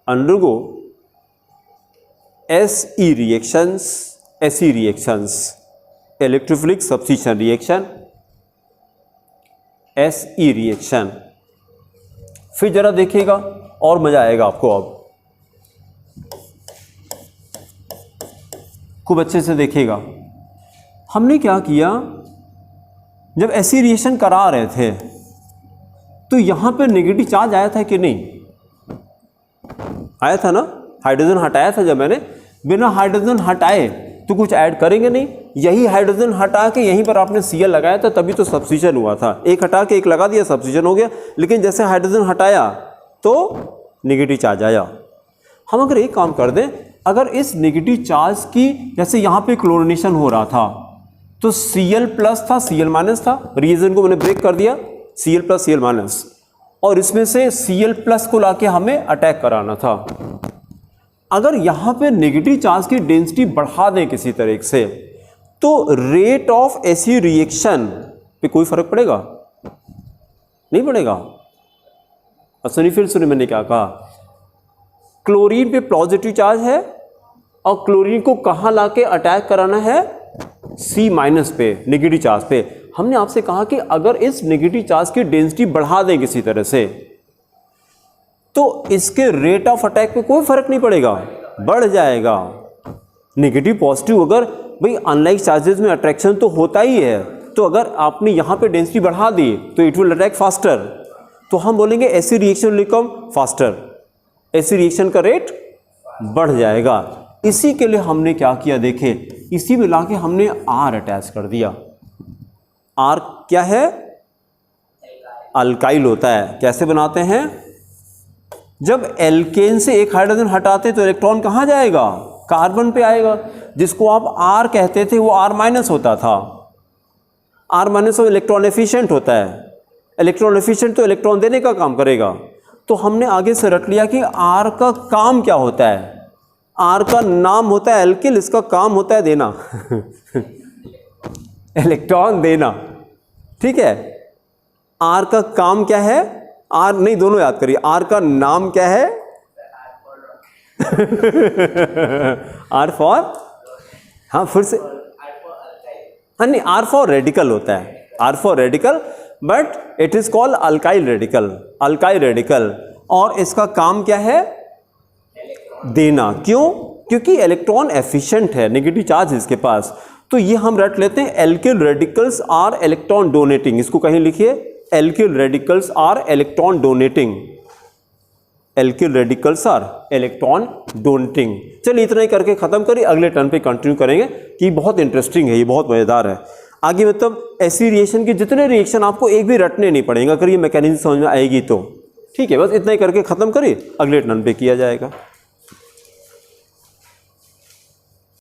undergo SE reactions, electrophilic substitution reaction, SE reaction। फिर जरा देखिएगा और मजा आएगा आपको। अब खूब अच्छे से देखिएगा, हमने क्या किया, जब ऐसी रिएक्शन करा रहे थे तो यहाँ पे नेगेटिव चार्ज आया था कि नहीं, आया था ना। हाइड्रोजन हटाया था जब मैंने, बिना हाइड्रोजन हटाए तो कुछ ऐड करेंगे नहीं, यही हाइड्रोजन हटा के यहीं पर आपने Cl लगाया था तभी तो सब्स्टिट्यूशन हुआ था। एक हटा के एक लगा दिया, सब्स्टिट्यूशन हो गया। लेकिन जैसे हाइड्रोजन हटाया तो नेगेटिव चार्ज आया। हम अगर एक काम कर दें, अगर इस नेगेटिव चार्ज की, जैसे यहाँ पे क्लोरिनेशन हो रहा था तो Cl प्लस था, Cl माइनस था, रिएजेंट को मैंने ब्रेक कर दिया, Cl प्लस Cl माइनस, और इसमें से Cl प्लस को लाके हमें अटैक कराना था। अगर यहाँ पे नेगेटिव चार्ज की डेंसिटी बढ़ा दें किसी तरीके से, तो रेट ऑफ ऐसी रिएक्शन पे कोई फर्क पड़ेगा? नहीं पड़ेगा। और सुनिए, फिर सुनिए मैंने क्या कहा, क्लोरीन पे पॉजिटिव चार्ज है और क्लोरीन को कहाँ लाके अटैक कराना है, C माइनस पे, नेगेटिव चार्ज पे। हमने आपसे कहा कि अगर इस नेगेटिव चार्ज की डेंसिटी बढ़ा दें किसी तरह से, तो इसके रेट ऑफ अटैक पे कोई फर्क नहीं पड़ेगा, बढ़ जाएगा। नेगेटिव पॉजिटिव, अगर भाई अनलाइक चार्जेस में अट्रैक्शन तो होता ही है, तो अगर आपने यहाँ पे डेंसिटी बढ़ा दी तो इट विल अटैक फास्टर, तो हम बोलेंगे ऐसी रिएक्शन विल कम फास्टर, ऐसी रिएक्शन का रेट बढ़ जाएगा। इसी के लिए हमने क्या किया, देखे, इसी में लाके हमने R अटैच कर दिया। R क्या है, अल्काइल होता है। कैसे बनाते हैं, जब एल्केन से एक हाइड्रोजन हटाते तो इलेक्ट्रॉन कहाँ जाएगा, कार्बन पे आएगा। जिसको आप R कहते थे वो R माइनस होता था। R माइनस इलेक्ट्रॉन एफिशिएंट होता है, इलेक्ट्रॉन एफिशिएंट तो इलेक्ट्रॉन देने का काम करेगा। तो हमने आगे से रट लिया कि R का काम क्या होता है, R का नाम होता है एल्किल, इसका काम होता है देना इलेक्ट्रॉन देना, ठीक है। R का काम क्या है, R नहीं, दोनों याद करिए, R का नाम क्या है R फॉर, हाँ फिर से, हाँ नहीं, R फॉर रेडिकल होता है, R for radical, but it is called alkyl radical, alkyl radical. और इसका काम क्या है, देना। क्यों, क्योंकि इलेक्ट्रॉन एफिशिएंट है, नेगेटिव चार्ज है इसके पास। तो ये हम रट लेते हैं, alkyl radicals are electron donating. इसको कहीं लिखिए, alkyl radicals are electron donating, alkyl radicals are electron donating. चलिए इतना ही करके खत्म करिए, अगले टर्न पे कंटिन्यू करेंगे कि बहुत इंटरेस्टिंग है, ये बहुत मजेदार है। आगे मतलब ऐसी रिएक्शन के जितने रिएक्शन आपको एक भी रटने नहीं पड़ेंगे, अगर ये मैकेनिज्म समझ में आएगी तो। ठीक है, बस इतना ही करके खत्म करिए, अगले टर्न पे किया जाएगा।